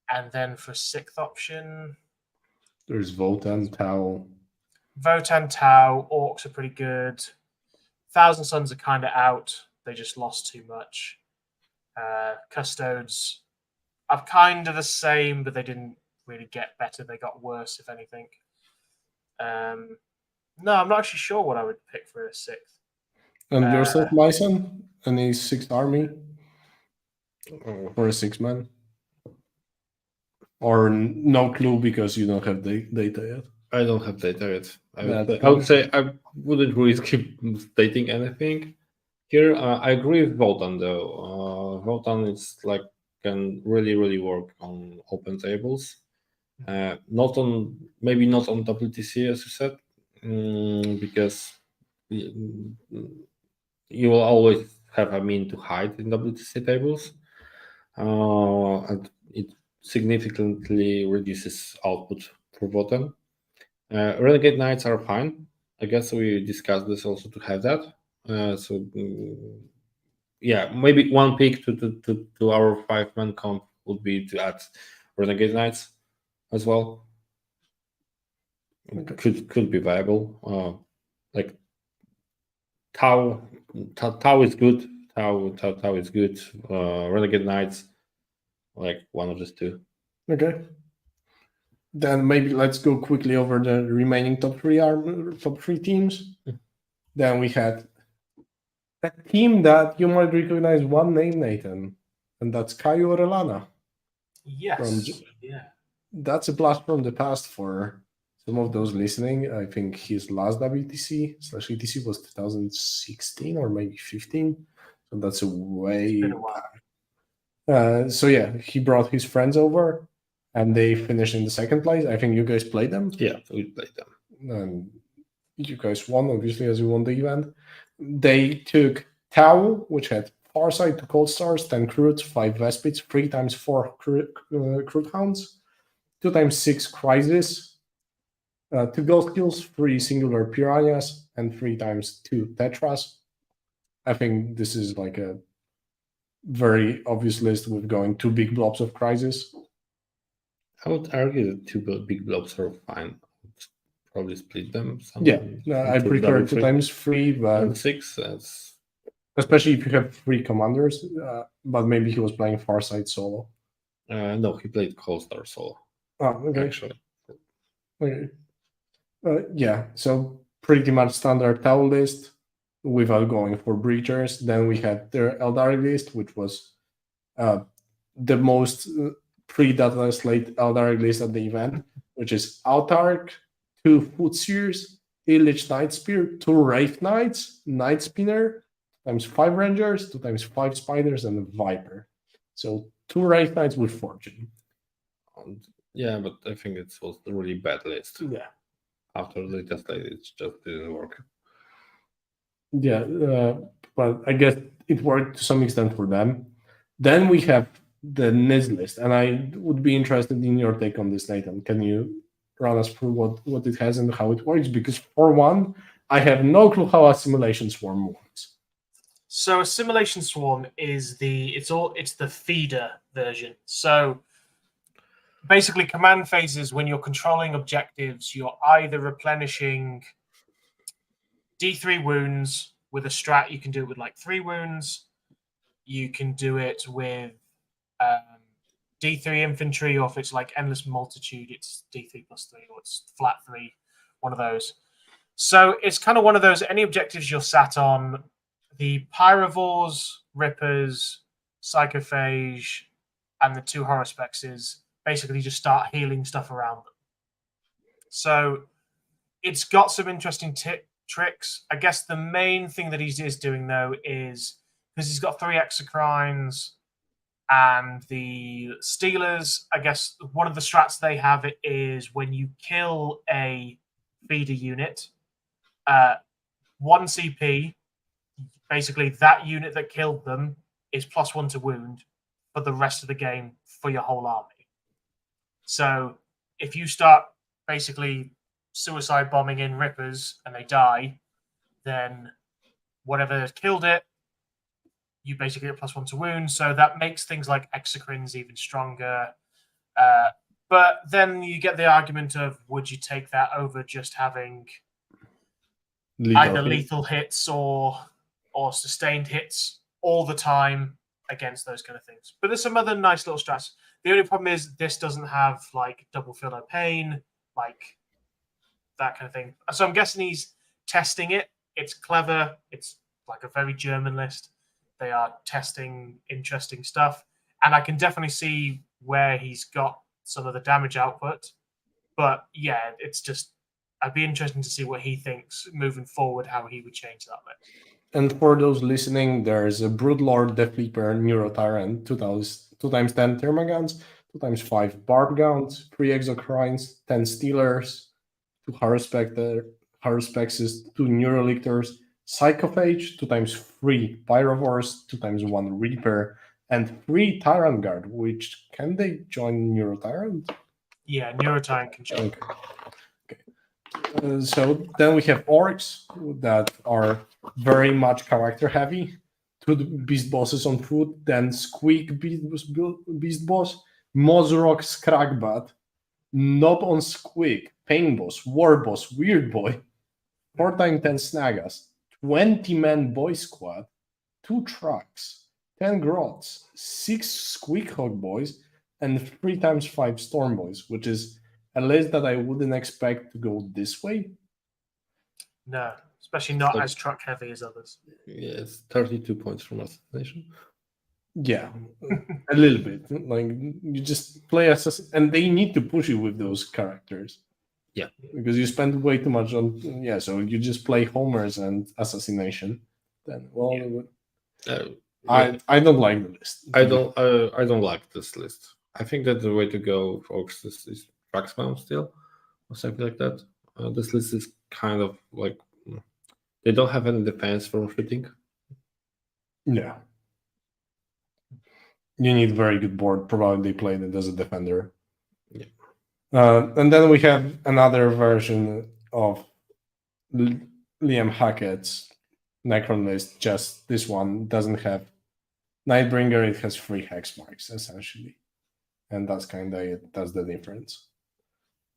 and then for 6th option, there's Votan, Tau. Orcs are pretty good. Thousand Suns are kind of out. They just lost too much. Custodes are kind of the same, but they didn't really get better. They got worse, if anything. No, I'm not actually sure what I would pick for a 6th. And yourself, Majson? Any 6th army? For a 6-man? Or no clue because you don't have data yet? I don't have data yet. I would say I wouldn't really keep stating anything here. I agree with Votan though. Votan is can really work on open tables. Maybe not on WTC as you said, because you will always have a mean to hide in WTC tables, and it significantly reduces output for Votan. Renegade Knights are fine. I guess we discussed this also to have that. Yeah, maybe one pick to our 5-man comp would be to add Renegade Knights as well. Okay. Could be viable. Tau is good. Tau is good. Renegade Knights, one of these two. Okay. Then maybe let's go quickly over the remaining top three teams. Then we had a team that you might recognize one name, Nathan, and that's Caio Orellana. Yes. Yeah. That's a blast from the past for some of those listening, I think his last WTC/ETC was 2016 or maybe 15. So that's a way been a while. back. So yeah, he brought his friends over, and they finished in the second place. I think you guys played them. Yeah, we played them. And you guys won, obviously, as you won the event. They took Tau, which had Farsight, 2 Cold Stars, 10 Crudes, 5 Vespids, 3 times 4 Crude Hounds, 2 times 6 Crisis, 2 Ghost Kills, 3 Singular Piranhas, and 3 times 2 Tetras. I think this is like a very obvious list with going 2 big blobs of Crisis. I would argue that 2 big blobs are fine. Probably split them. Yeah, I prefer 2 times 3, but and 6. That's especially if you have 3 commanders. But maybe he was playing Farsight solo. no, he played Cold Star solo. Oh, okay. Actually, Okay. Yeah, so pretty much standard Tau list without going for breachers. Then we had their Eldari list, which was the most pre-data slate Eldari list at the event, which is Autark, 2 Footseers, Illich Night Spear, 2 Wraith Knights, Night Spinner, times 5 Rangers, 2 times 5 Spiders, and a Viper. So 2 Wraith Knights with Fortune. yeah, but I think it was a really bad list. Yeah. After the test slate, it just didn't work. Yeah, but I guess it worked to some extent for them. Then we have the NIS list, and I would be interested in your take on this, Nathan. Can you run us through what it has and how it works? Because for one, I have no clue how a simulation swarm works. So a simulation swarm is it's the feeder version. So basically, command phases, when you're controlling objectives, you're either replenishing D3 wounds with a strat. You can do it with like 3 wounds. You can do it with D3 infantry, or if it's like endless multitude, it's D3 plus 3, or it's flat 3, one of those. So it's kind of one of those, any objectives you're sat on, the Pyrovores, Rippers, Psychophage, and the 2 Horospexes basically just start healing stuff around them. So it's got some interesting tricks. I guess the main thing that he is doing, though, is because he's got 3 Exocrines and the Steelers, I guess one of the strats they have is when you kill a feeder unit, 1 CP, basically that unit that killed them is +1 to wound for the rest of the game for your whole army. So if you start basically suicide bombing in Rippers and they die, then whatever killed it, you basically get +1 to wound. So that makes things like Exocrines even stronger. But then you get the argument of, would you take that over just having either lethal hits or sustained hits all the time against those kind of things? But there's some other nice little strats. The only problem is this doesn't have like double filler pain, like that kind of thing. So I'm guessing he's testing it. It's clever. It's like a very German list. They are testing interesting stuff. And I can definitely see where he's got some of the damage output. But yeah, it's just, I'd be interested to see what he thinks moving forward, how he would change that list. And for those listening, there's a Broodlord, Death Leaper, Neurotyrant, 2 times 10 Thermagants, 2 times 5 Barb Gowns, 3 Exocrines, 10 Steelers, 2 Horospexes, 2 Neurolictors, Psychophage, 2 times 3 Pyrovores, 2 times 1 Reaper, and 3 Tyrant Guard, which can they join Neurotyrant? Yeah, Neurotyrant can join. Okay. So then we have Orcs that are very much character heavy. 2 Beast Bosses on foot, then Squeak Beast Boss, Mozrock Scragbat, Knob on Squeak, Pain Boss, War Boss, Weird Boy, 4 times 10 Snagas, 20-man Boy Squad, 2 Trucks, 10 Grots, 6 Squeak Hog Boys, and 3 times 5 Storm Boys, which is a list that I wouldn't expect to go this way. No, especially not as truck heavy as others. Yes, 32 points from Assassination. Yeah, a little bit. Like, you just play and they need to push you with those characters. because you spend way too much on so you just play homers and assassination. Then I don't like the list. I don't like this list. I think that the way to go, folks, is Traxbound still, or something like that. This list is kind of like they don't have any defense from shooting. Yeah. You need very good board, provided they played it as a defender. Yeah. And then we have another version of Liam Hackett's Necron list. Just this one doesn't have Nightbringer, it has 3 hex marks, essentially. And that's kind of it. That's the difference.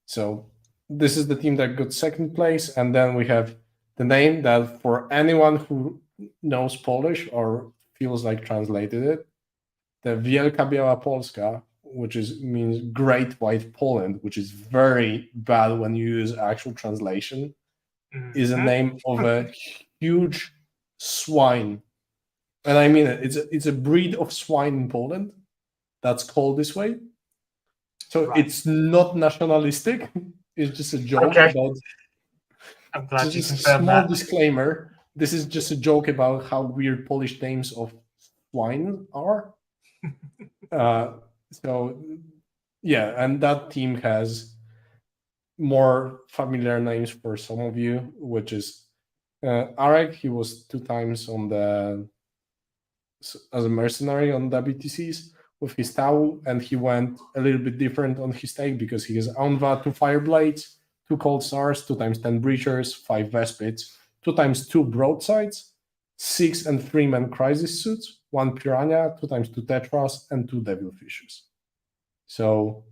So this is the team that got second place. And then we have the name that for anyone who knows Polish or feels like translated it, the Wielka Biała Polska, which means Great White Poland, which is very bad when you use actual translation, is a name of a huge swine. And I mean it. It's a breed of swine in Poland that's called this way. So It's not nationalistic. It's just a joke about. I'm glad you just a confirmed small that. disclaimer. This is just a joke about how weird Polish names of swine are. And that team has more familiar names for some of you, which is Arek. He was 2 times as a mercenary on WTCs with his Tau, and he went a little bit different on his take because he has Anva, 2 Fireblades, 2 Cold Stars, 2 times 10 Breachers, 5 Vespids, 2 times 2 Broadsides, 6 and 3-man Crisis Suits, 1 Piranha, 2 times 2 Tetras, and 2 Devilfishes. So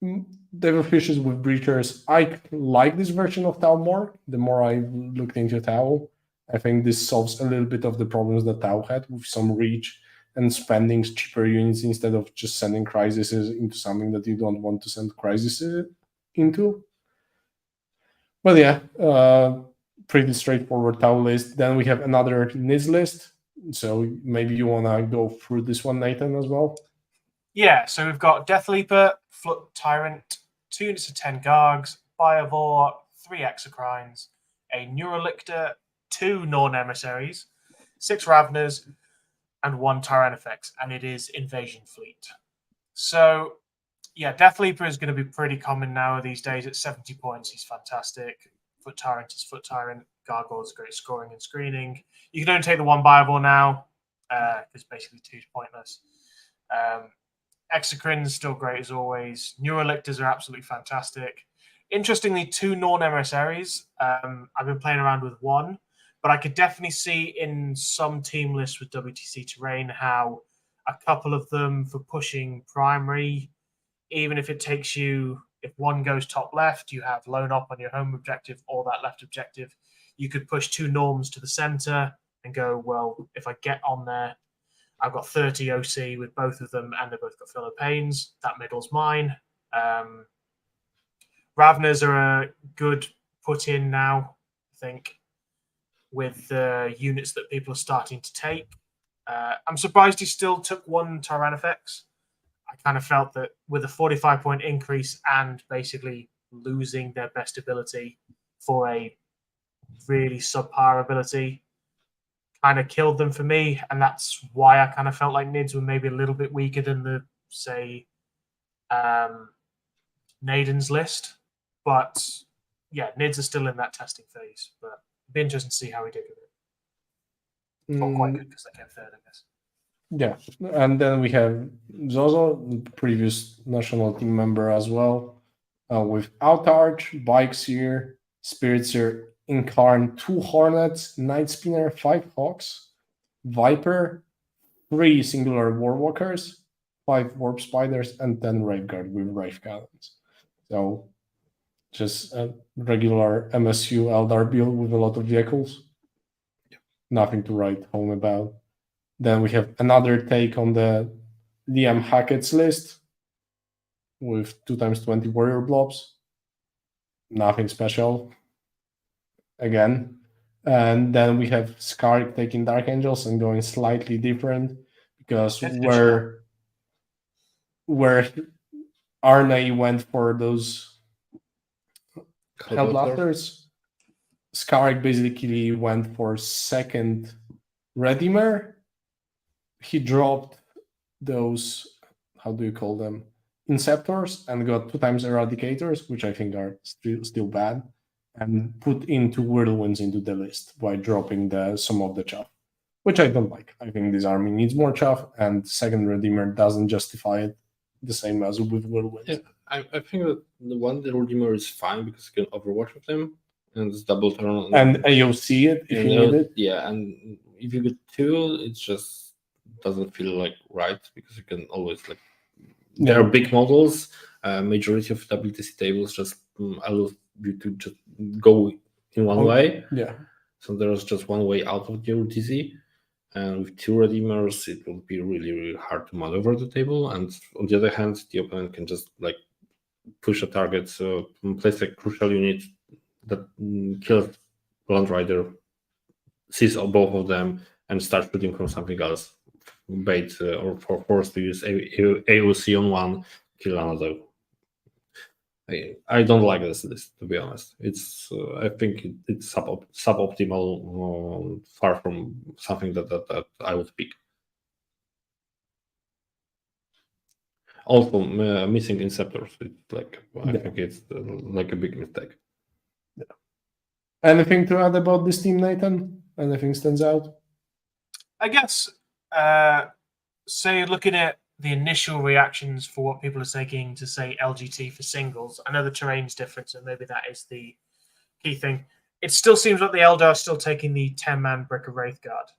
Devilfishes with Breachers, I like this version of Tau more. The more I looked into Tau, I think this solves a little bit of the problems that Tau had with some reach and spending cheaper units instead of just sending Crises into something that you don't want to send Crises into. But pretty straightforward Tau list. Then we have another Nids list. So maybe you want to go through this one, Nathan, as well? Yeah, so we've got Death Leaper, Flood Tyrant, 2 units of 10 Gargs, Biovore, 3 Exocrines, a Neurolictor, 2 Norn Emissaries, 6 Ravners, and 1 Tyrannifex, and it is Invasion Fleet. So, Death Leaper is going to be pretty common now these days. At 70 points, he's fantastic. Foot Tyrant is Foot Tyrant. Gargoyle is great scoring and screening. You can only take the 1 Biovore now, because basically 2 is pointless. Exocrines still great as always. Neurolictors are absolutely fantastic. Interestingly, 2 Norn Emissaries. I've been playing around with 1, but I could definitely see in some team lists with WTC Terrain how a couple of them for pushing primary, even if it takes you, if one goes top left, you have Lone Op on your home objective or that left objective. You could push 2 Norms to the center and go, well, if I get on there, I've got 30 OC with both of them, and they've both got filler pains. That middle's mine. Ravners are a good put in now, I think, with the units that people are starting to take. I'm surprised he still took 1 Tyrannifex. I kind of felt that with a 45-point increase and basically losing their best ability for a really subpar ability, kind of killed them for me, and that's why I kind of felt like Nids were maybe a little bit weaker than the, say, Naden's list. But Nids are still in that testing phase, but it'd be interesting to see how he did with it. Not quite good because they came third, I guess. Yeah, and then we have Zozo, previous national team member as well, with Outarch, Bikeseer, Spiritseer, Incarn, 2 Hornets, Night Spinner, 5 Hawks, Viper, 3 singular Warwalkers, 5 Warp Spiders, and 10 Raveguard with Rave Cannons. So just a regular MSU Eldar build with a lot of vehicles. Nothing to write home about. Then we have another take on the Liam Hackett's list with 2 times 20 warrior blobs. Nothing special. Again. And then we have Skark taking Dark Angels and going slightly different because where Arne went for those Hellblasters, Skark basically went for second Redeemer. He dropped those, how do you call them, Inceptors, and got 2 times Eradicators, which I think are still bad, and put into Whirlwinds into the list by dropping some of the chaff, which I don't like. I think this army needs more chaff, and second Redeemer doesn't justify it the same as with Whirlwinds. Yeah, I think that the one the Redeemer is fine because you can Overwatch with them, and it's double turn. And AOC it if you need it. Yeah, and if you get 2, it just doesn't feel like right because you can always like. There are big models. Majority of WTC tables just allow you to just go in one way. Yeah. So there's just one way out of the WTC. And with 2 Redeemers, it will be really, really hard to maneuver the table. And on the other hand, the opponent can just like push a target, so place a crucial unit that kills Land Rider, sees both of them, and start shooting from something else. Bait or forced to use AOC on one, kill another. I don't like this to be honest. It's I think it's suboptimal, far from something that I would pick. Also, missing Inceptors. It's like I think it's like a big mistake. Yeah. Anything to add about this team, Nathan? Anything stands out? I guess, say, looking at the initial reactions for what people are taking to say LGT for singles, I know the terrain's different, so maybe that is the key thing. It still seems like the Eldar are still taking the 10-man Brick of Wraithguard,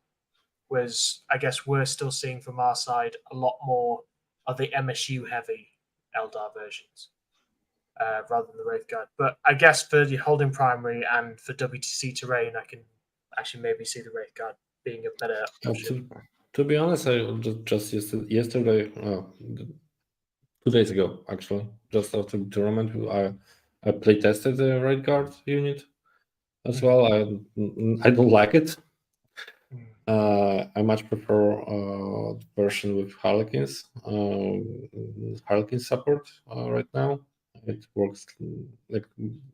whereas I guess we're still seeing from our side a lot more of the MSU-heavy Eldar versions rather than the Wraithguard. But I guess for the Holding Primary and for WTC terrain, I can actually maybe see the Wraithguard being a better option. To be honest, I just yesterday, 2 days ago, actually, just after the tournament, I play tested the right guard unit as well. I don't like it. I much prefer the version with Harlequins, Harlequin support right now. It works like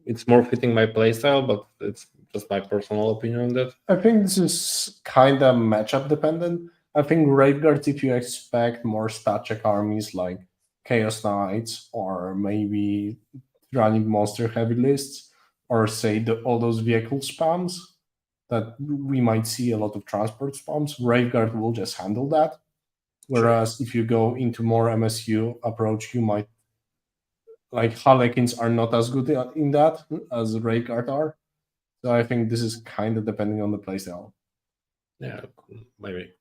it's more fitting my playstyle, but it's just my personal opinion on that. I think this is kind of matchup dependent. I think Wraithguards, if you expect more stat check armies like Chaos Knights or maybe running monster heavy lists, or say all those vehicle spams that we might see a lot of transport spams, Wraithguard will just handle that. Whereas if you go into more MSU approach, you might like Harlequins are not as good in that as Wraithguard are. So I think this is kind of depending on the playstyle. Yeah, maybe.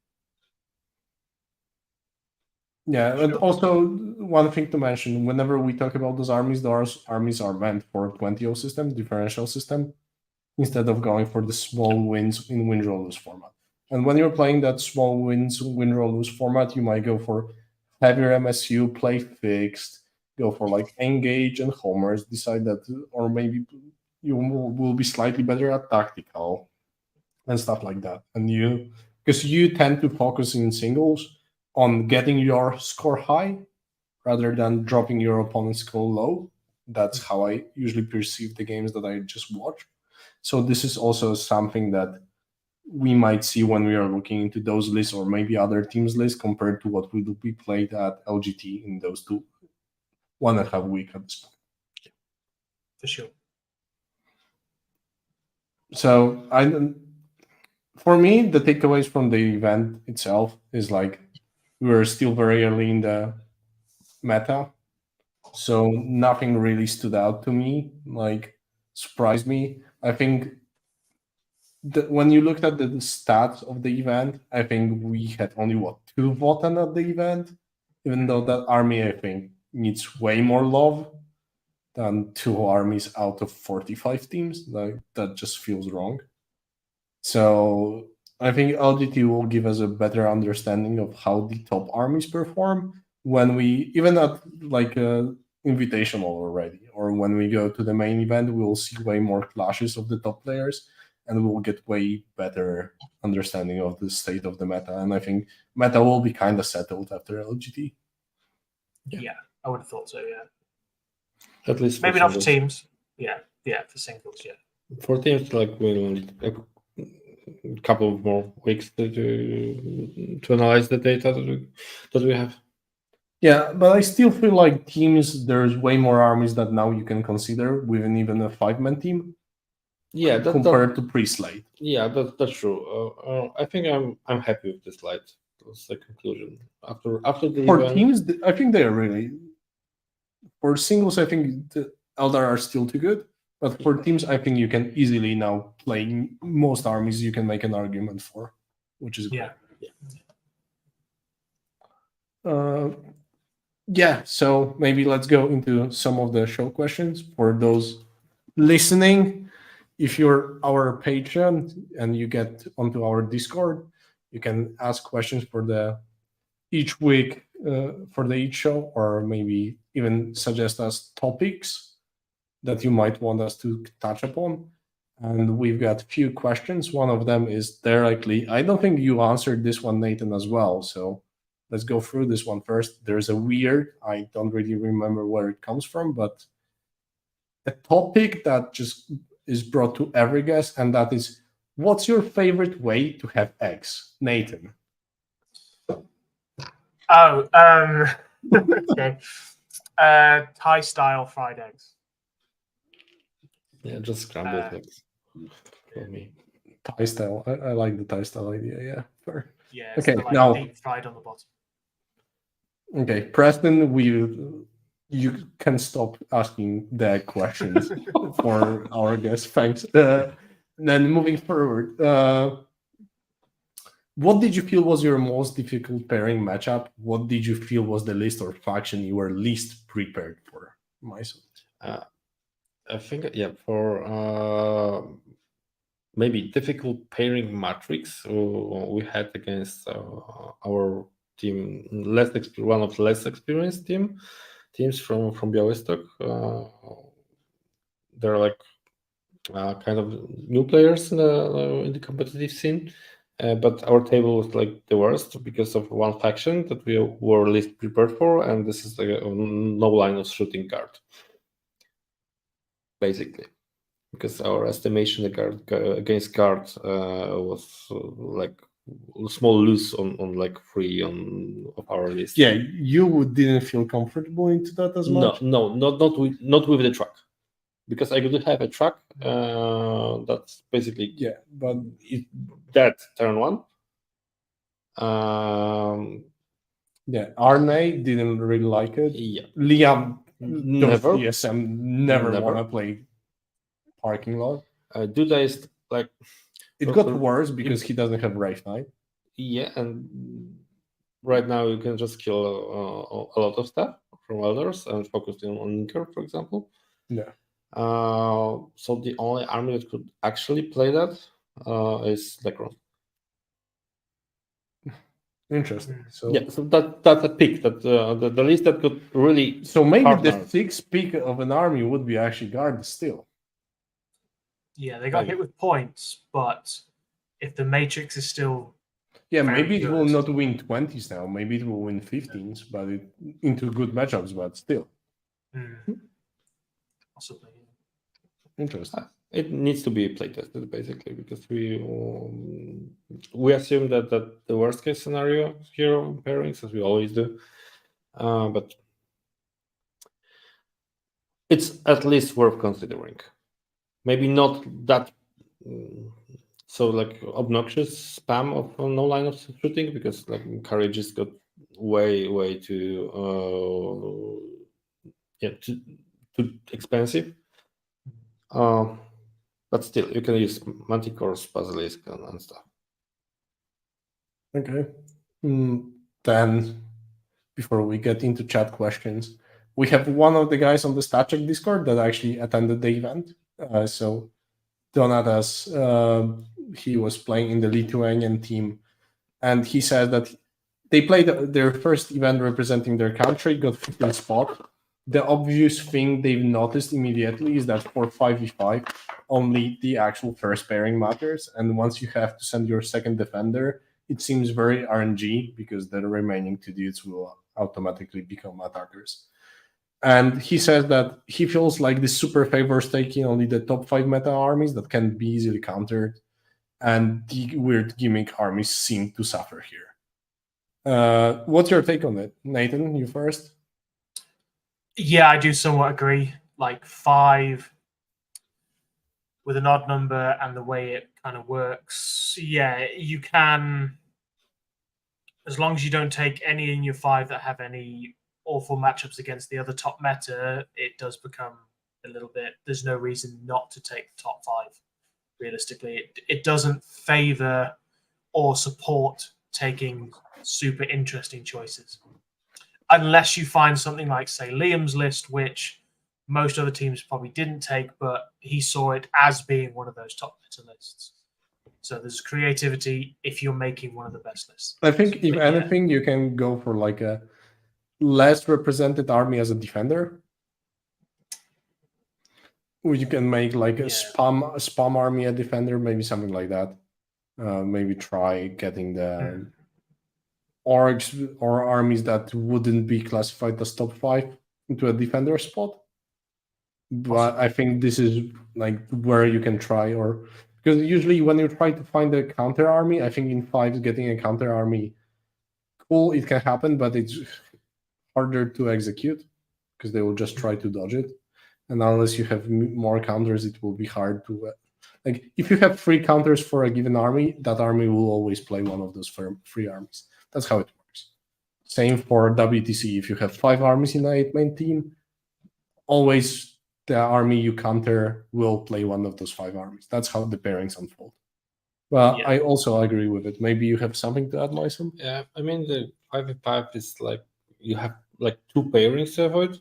Yeah, and also one thing to mention, whenever we talk about those armies are meant for 20-0 system, differential system, instead of going for the small wins in win-roll-lose format. And when you're playing that small wins, win-roll-lose format, you might go for heavier MSU, play fixed, go for like engage and homers, decide that, or maybe you will be slightly better at tactical and stuff like that. And because you tend to focus in singles on getting your score high rather than dropping your opponent's score low. That's how I usually perceive the games that I just watch. So this is also something that we might see when we are looking into those lists or maybe other teams' lists compared to what will be played at LGT in those 1.5 weeks at this point. For sure. So for me, the takeaways from the event itself is like we're still very early in the meta, so nothing really stood out to me, like surprised me. I think that when you looked at the stats of the event, I think we had only 2 Votan at the event, even though that army I think needs way more love than 2 armies out of 45 teams. Like that just feels wrong. So I think LGT will give us a better understanding of how the top armies perform when we, even at like invitational already, or when we go to the main event, we'll see way more clashes of the top players and we'll get way better understanding of the state of the meta. And I think meta will be kind of settled after LGT. Yeah, I would have thought so, yeah. At least maybe not for teams. Yeah. Yeah, for singles, yeah. For teams, like we'll need a couple of more weeks to analyze the data that we have. Yeah, but I still feel like teams, there's way more armies that now you can consider within even a 5-man team Yeah, compared to pre-slate. yeah, that's true. I think I'm happy with this slide. That's the conclusion. After the For event, teams, I think they are really. For singles, I think the Eldar are still too good. But for teams, I think you can easily now play most armies you can make an argument for, which is great. Yeah, so maybe let's go into some of the show questions for those listening. If you're our patron and you get onto our Discord, you can ask questions for the each week for the each show, or maybe even suggest us topics that you might want us to touch upon. And we've got a few questions. One of them is directly, I don't think you answered this one, Nathan, as well. So let's go through this one first. There's a weird, I don't really remember where it comes from, but a topic that just is brought to every guest, and that is, what's your favorite way to have eggs? Nathan. Oh, okay. Thai style fried eggs. yeah, just scrambled eggs for me. Thai style. I like the Thai style idea. Yeah. Fair. Yeah, Okay, so like now- deep fried on the bottom. Okay, Preston, you can stop asking the questions for our guest. Thanks. Then moving forward, what did you feel was your most difficult pairing matchup? What did you feel was the list or faction you were least prepared for, Majson? I think for maybe difficult pairing matrix we had against our team, one of the less experienced teams from Białystok. They're like kind of new players in the competitive scene, but our table was like the worst because of one faction that we were least prepared for, and this is like no line of shooting card, basically. Because our estimation against guard was like small loose on like 3 of our list. Yeah, you didn't feel comfortable into that as much? No, not with the truck, because I could have a truck that's basically but that turn one. Arne didn't really like it. Yeah, Liam, never. ESM never want to play parking lot. Duda is like, it got worse because he doesn't have Wraith Knight. Yeah, and right now you can just kill a lot of stuff from elders and focus on Inker, for example. Yeah. So the only army that could actually play that is Necron. Interesting. So yeah, so that's a pick that the list that could really. So maybe partner. the 6th pick of an army would be actually guard still. Yeah, they got hit with points, but if the matrix is still maybe it good. will not win 20s now. Maybe it will win 15s, but into good matchups, but still. Possibly. Interesting. It needs to be playtested basically, because we assume that the worst case scenario hero pairings, as we always do, but it's at least worth considering. Maybe not that so like obnoxious spam of no line of shooting, because like courage just got way too too expensive. But still, you can use Manticores, Basilisk, and stuff. Okay. Then, before we get into chat questions, we have one of the guys on the StatCheck Discord that actually attended the event. So, Donatas, he was playing in the Lithuanian team, and he said that they played their first event representing their country, got 15th spot. The obvious thing they've noticed immediately is that for 5v5, only the actual first pairing matters. And once you have to send your second defender, it seems very RNG, because the remaining 2 dudes will automatically become attackers. And he says that he feels like the super favors taking only the top 5 meta armies that can be easily countered, and the weird gimmick armies seem to suffer here. What's your take on it, Nathan? You first. Yeah, I do somewhat agree. Like 5 with an odd number and the way it kind of works. Yeah, you can, as long as you don't take any in your 5 that have any awful matchups against the other top meta, it does become a little bit. There's no reason not to take the top 5. Realistically, it doesn't favor or support taking super interesting choices, unless you find something like, say, Liam's list, which most other teams probably didn't take, but he saw it as being one of those top meta lists. So there's creativity if you're making one of the best lists. I think if But anything, you can go for like a less represented army as a defender. Or you can make like a spam army a defender, maybe something like that. Maybe try getting the orgs or armies that wouldn't be classified as top 5 into a defender spot. But I think this is like where you can try, or because usually when you try to find a counter army, I think in 5 getting a counter army, cool, it can happen, but it's harder to execute because they will just try to dodge it. And unless you have more counters, it will be hard to like if you have 3 counters for a given army, that army will always play one of those 3 armies. That's how it works. Same for WTC. If you have 5 armies in an 8-man team, always the army you counter will play one of those 5 armies. That's how the pairings unfold. Well, Yeah. I also agree with it. Maybe you have something to add, Majson? Yeah, I mean the 5v5 is like you have like 2 pairings to avoid,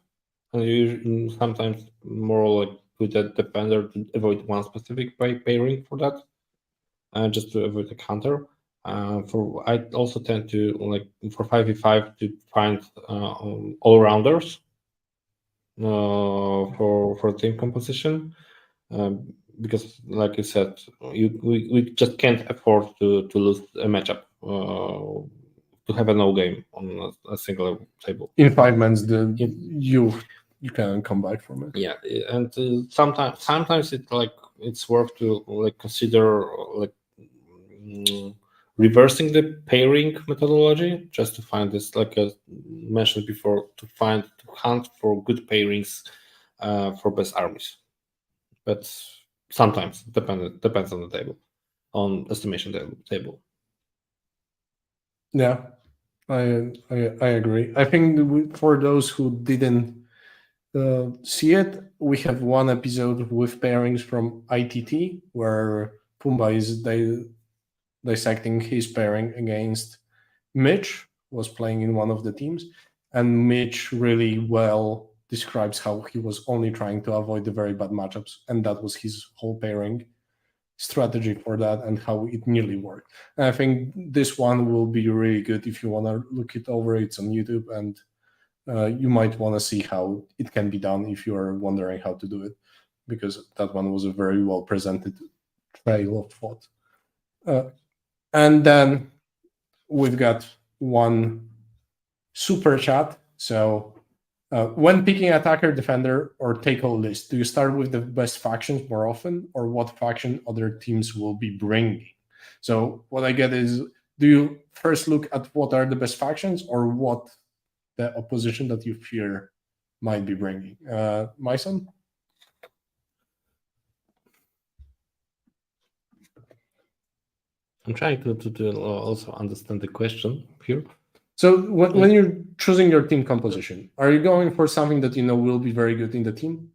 and you sometimes more like put a defender to avoid one specific pairing for that, just to avoid a counter. For I also tend to like for 5v5 to find all rounders for team composition, because like you said, we just can't afford to lose a matchup, to have a no game on a single table. In 5 months, you can come back from it. Yeah, and sometimes it's worth to like consider like reversing the pairing methodology, just to find this, like I mentioned before, to hunt for good pairings for best armies. But sometimes depends on the table, on estimation table. Yeah, I agree. I think for those who didn't see it, we have one episode with pairings from ITT where Pumba is dissecting his pairing against Mitch, was playing in one of the teams, and Mitch really well describes how he was only trying to avoid the very bad matchups, and that was his whole pairing strategy for that, and how it nearly worked. And I think this one will be really good if you want to look it over. It's on YouTube, and you might want to see how it can be done if you are wondering how to do it, because that one was a very well presented trail of thought. And then we've got one super chat. So when picking attacker, defender, or take-all list, do you start with the best factions more often, or what faction other teams will be bringing? So what I get is, do you first look at what are the best factions, or what the opposition that you fear might be bringing? Majson? I'm trying to also understand the question here. So when you're choosing your team composition, are you going for something that you know will be very good in the team?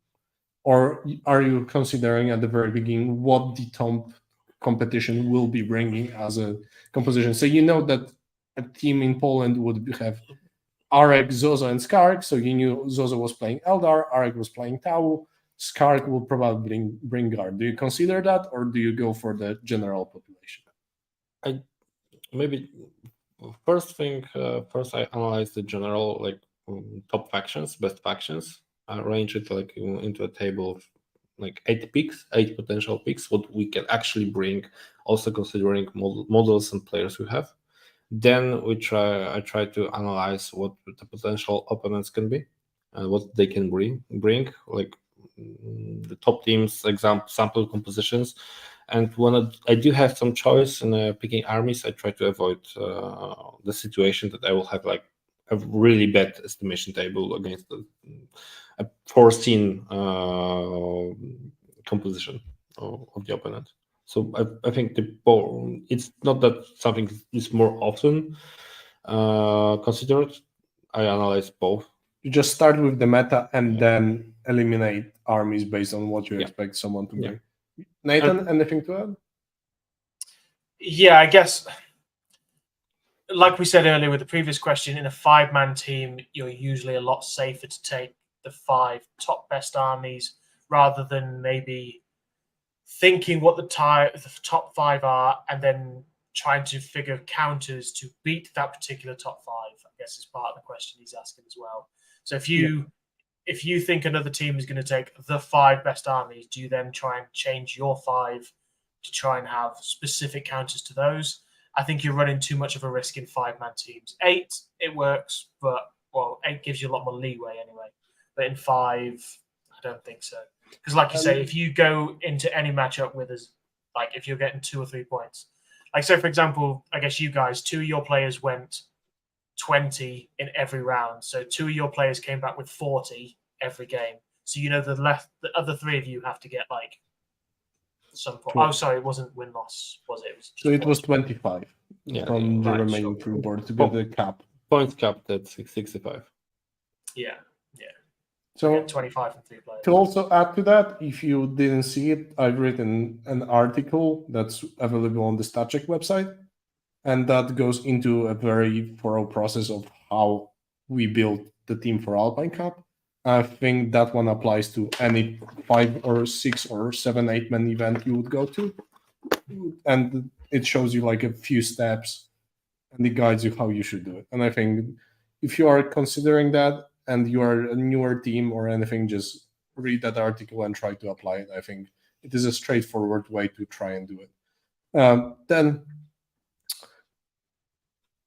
Or are you considering at the very beginning what the top competition will be bringing as a composition? So you know that a team in Poland would have Arek, Zozo, and Skark. So you knew Zozo was playing Eldar, Arek was playing Tau, Skark will probably bring Guard. Do you consider that, or do you go for the general population? Maybe first I analyze the general like top factions, best factions, arrange it like into a table of like 8 potential picks, what we can actually bring, also considering models and players we have. Then I try to analyze what the potential opponents can be, and what they can bring, like the top teams, sample compositions. And when I do have some choice in picking armies, I try to avoid the situation that I will have like a really bad estimation table against a foreseen composition of the opponent. So I think it's not that something is more often considered. I analyze both. You just start with the meta and then eliminate armies based on what you expect someone to bring. Nathan, anything to add? Yeah, I guess, like we said earlier with the previous question, in a 5-man team, you're usually a lot safer to take the 5 top best armies rather than maybe thinking what the top 5 are and then trying to figure counters to beat that particular top 5. I guess is part of the question he's asking as well. So if you think another team is going to take the 5 best armies, do you then try and change your 5 to try and have specific counters to those? I think you're running too much of a risk in 5-man teams. 8, it works, but 8 gives you a lot more leeway anyway. But in 5, I don't think so. Because, like you say, if you go into any matchup with us, like if you're getting 2 or 3 points, like so, for example, I guess you guys, 2 of your players went 20 in every round. So 2 of your players came back with 40 every game. So the other 3 of you have to get like some point. Oh, sorry, it wasn't win-loss, was it? So it was 25 from the right, remaining 3 boards to get the cap. Points capped at 65. Yeah. So 25 from 3 players. To also add to that, if you didn't see it, I've written an article that's available on the StatCheck website, and that goes into a very thorough process of how we built the team for Alpine Cup. I think that one applies to any 5 or 6 or 7, 8-man event you would go to, and it shows you like a few steps, and it guides you how you should do it. And I think if you are considering that, and you are a newer team or anything, just read that article and try to apply it. I think it is a straightforward way to try and do it. Then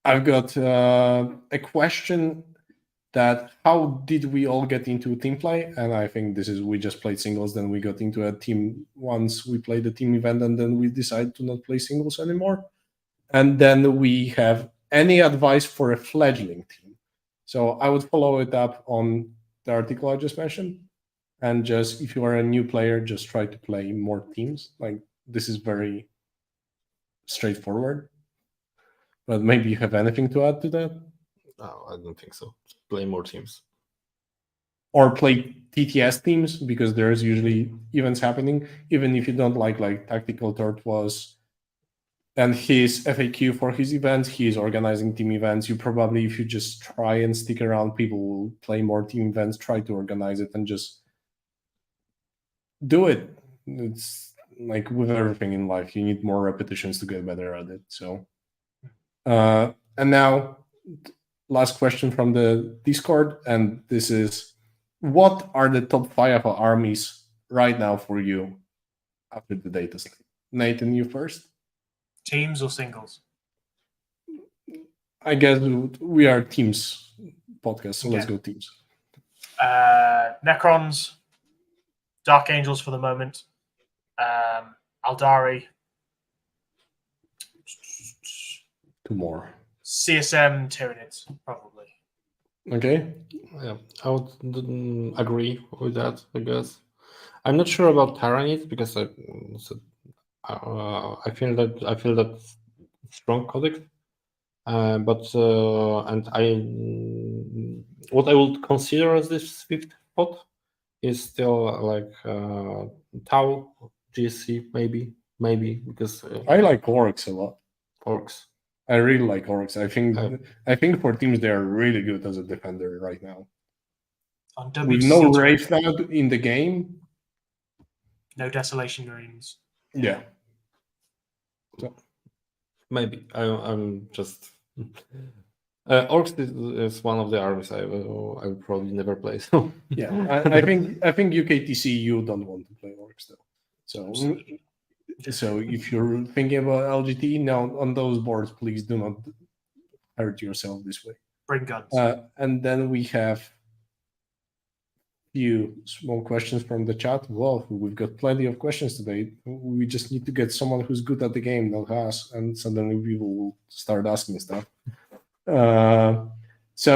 I've got a question that how did we all get into team play? And I think we just played singles, then we got into a team once we played the team event, and then we decided to not play singles anymore. And then we have any advice for a fledgling team. So I would follow it up on the article I just mentioned. And just if you are a new player, just try to play more teams. Like this is very straightforward. But maybe you have anything to add to that? No, I don't think so. Play more teams. Or play TTS teams, because there's usually events happening. Even if you don't like Tactical Thought was and his FAQ for his events, he's organizing team events. You probably, if you just try and stick around, people will play more team events, try to organize it, and just do it. It's like with everything in life, you need more repetitions to get better at it. So, and now, last question from the Discord, and this is, what are the top 5 armies right now for you after the data slate? Nathan, you first. Teams or singles? I guess we are teams podcast, so let's go teams. Necrons, Dark Angels for the moment, Aldari, 2 more. CSM, Tyranids, probably. Okay. Yeah, I would agree with that, I guess. I'm not sure about Tyranids because I feel that strong codex, but what I would consider as this 5th spot is still like Tau GSC maybe because I like Orcs a lot. Orcs. I really like Orcs. I think for teams they are really good as a defender right now. On With no Wraith in the game. No Desolation Marines. Yeah. So. Maybe I'm just Orcs is one of the armies I will probably never play. So yeah, I think UKTC you don't want to play Orcs though. So if you're thinking about LGT now on those boards, please do not hurt yourself this way. Bring guns. And then we have few small questions from the chat. Well, we've got plenty of questions today. We just need to get someone who's good at the game, not us, and suddenly people will start asking stuff. So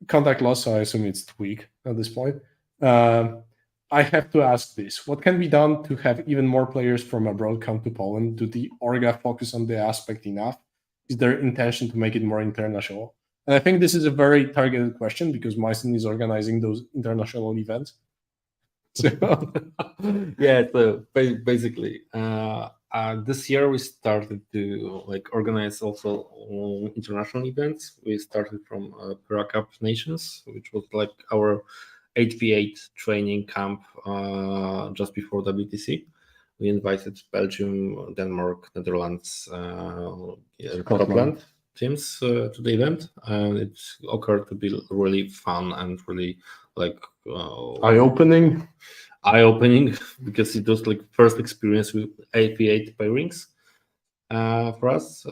contact loss, I assume it's tweak at this point. I have to ask this. What can be done to have even more players from abroad come to Poland? Do the Orga focus on the aspect enough? Is there intention to make it more international? And I think this is a very targeted question because Majson is organizing those international events. So Yeah, so basically, this year we started to organize also international events. We started from Para Cup Nations, which was like our 8v8 training camp just before WTC. We invited Belgium, Denmark, Netherlands, Scotland teams to the event, and it occurred to be really fun and really eye-opening because it was like first experience with 8v8 pairings for us,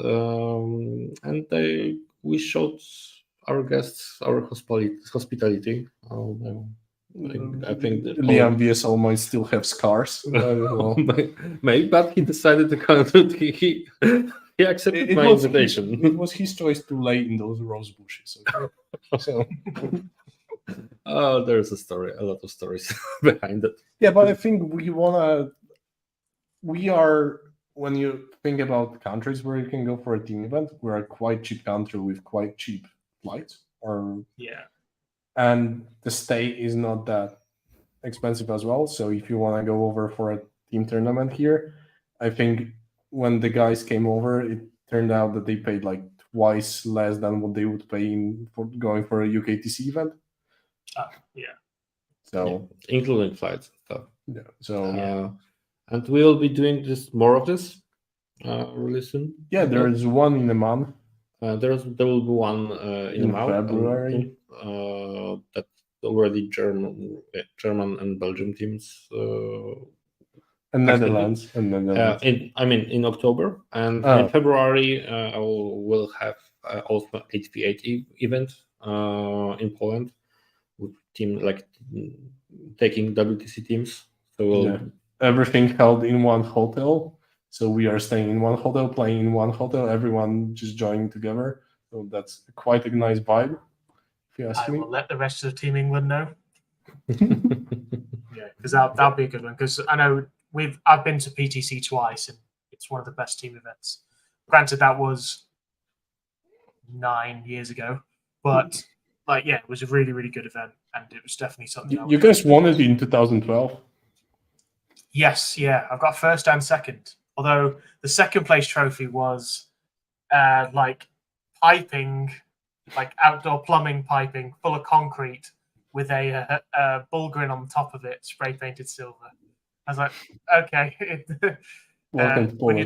and we showed our guests our hospitality. I think that Liam VSL might still have scars. Maybe, but he decided to come. He accepted my invitation. It was his choice to lay in those rose bushes. Okay? So. Oh, there's a lot of stories behind it. Yeah, but I think we are, when you think about countries where you can go for a team event, we're a quite cheap country with quite cheap flights. And the stay is not that expensive as well. So if you want to go over for a team tournament here, I think when the guys came over, it turned out that they paid like twice less than what they would pay for going for a UKTC event. So including flights and stuff. Yeah. So and we'll be doing more of this really soon. Yeah, there is one in a month. There will be one in February. That's already German and Belgium teams. And Netherlands. In October, and in February I will have also HV8 event in Poland with team taking WTC teams. So everything held in one hotel. So we are staying in one hotel, playing in one hotel, everyone just joining together. So that's quite a nice vibe, if you ask me. I will let the rest of Team England know. Yeah, because that'll be a good one. Because I know I've been to PTC twice, and it's one of the best team events. Granted, that was 9 years ago, but it was a really, really good event, and it was definitely something. You guys won it in 2012. Yes, yeah, I've got first and second. Although the second place trophy was piping, outdoor plumbing piping full of concrete with a Bulgarin on the top of it, spray painted silver. I was like, okay. When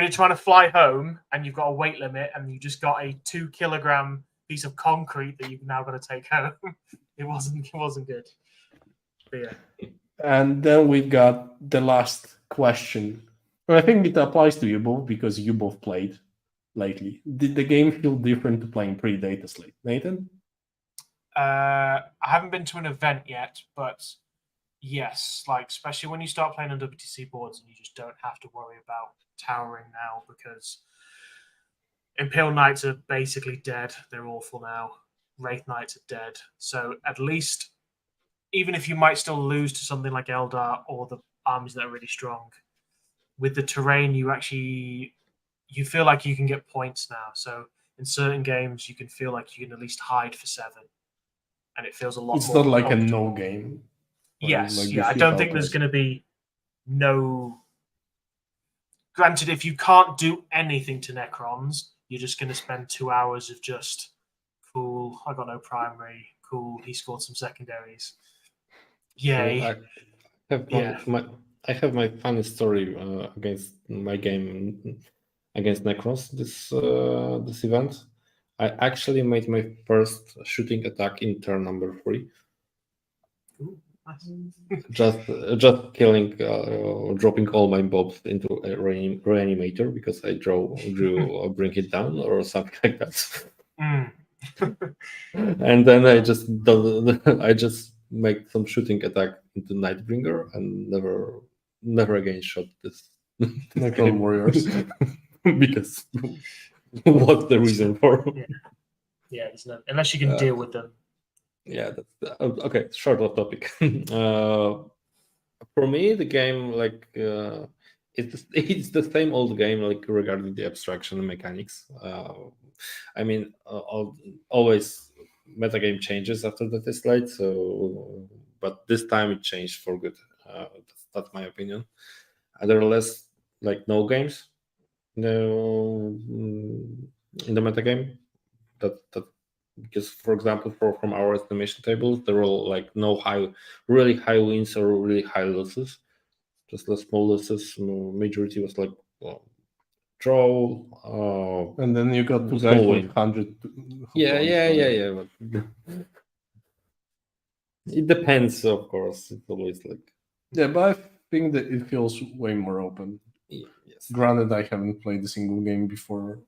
you're trying to fly home and you've got a weight limit and you just got a 2 kilogram piece of concrete that you've now got to take home, it wasn't good. But yeah. And then we've got the last question. I think it applies to you both because you both played lately. Did the game feel different to playing pre-data slate? Nathan? I haven't been to an event yet, but yes, especially when you start playing on WTC boards and you just don't have to worry about towering now because Imperial Knights are basically dead. They're awful now. Wraith Knights are dead. So at least, even if you might still lose to something like Eldar or the armies that are really strong, with the terrain, you feel like you can get points now. So in certain games, you can feel like you can at least hide for 7. And it feels a lot more. It's not like a no game. Yes, I don't think there's going to be no. Granted, if you can't do anything to Necrons, you're just going to spend 2 hours of just cool. I got no primary. Cool. He scored some secondaries. Yay! I have my funny story against my game against Necrons. This event, I actually made my first shooting attack in turn number 3. Ooh, nice. just killing, dropping all my mobs into a reanimator because I drew bring it down or something like that. And then I just make some shooting attack into Nightbringer and never again shot this Necron Warriors. because what's the reason for? Yeah, there's no, unless you can deal with them. Yeah, that's okay. Short off topic. For me, the game it's the same old game regarding the abstraction and mechanics. I mean, always metagame changes after the test light. So, but this time it changed for good. That's my opinion. There are less no games in the metagame. That because, for example, from our estimation tables, there were no really high wins or really high losses, just the small losses. Majority was draw. And then you got two Small guys win. with 100. Yeah. But it depends, of course. It's always Yeah, but I think that it feels way more open. yes. Granted, I haven't played a single game before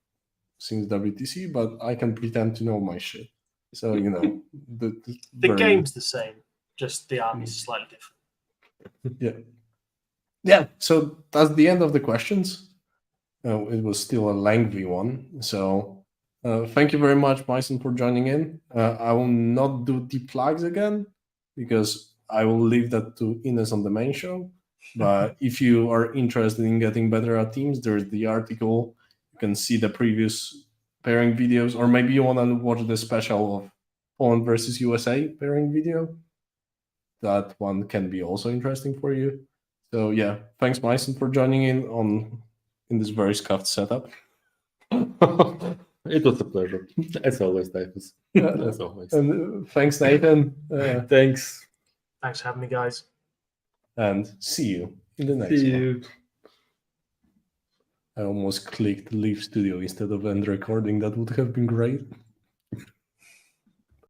since WTC, but I can pretend to know my shit. So The very- game's the same, just the armies are slightly different. Yeah. So that's the end of the questions. It was still a lengthy one. So thank you very much, Majson, for joining in. I will not do deep flags again because I will leave that to Ines on the main show. But if you are interested in getting better at teams, there's the article. You can see the previous pairing videos, or maybe you want to watch the special of Poland versus USA pairing video. That one can be also interesting for you. So yeah, thanks, Majson, for joining in this very scuffed setup. It was a pleasure, as always, Typhus. As always. And thanks, Nathan. Thanks. Thanks for having me, guys. And see you in the next See one. you. I almost clicked leave studio instead of end recording. That would have been great.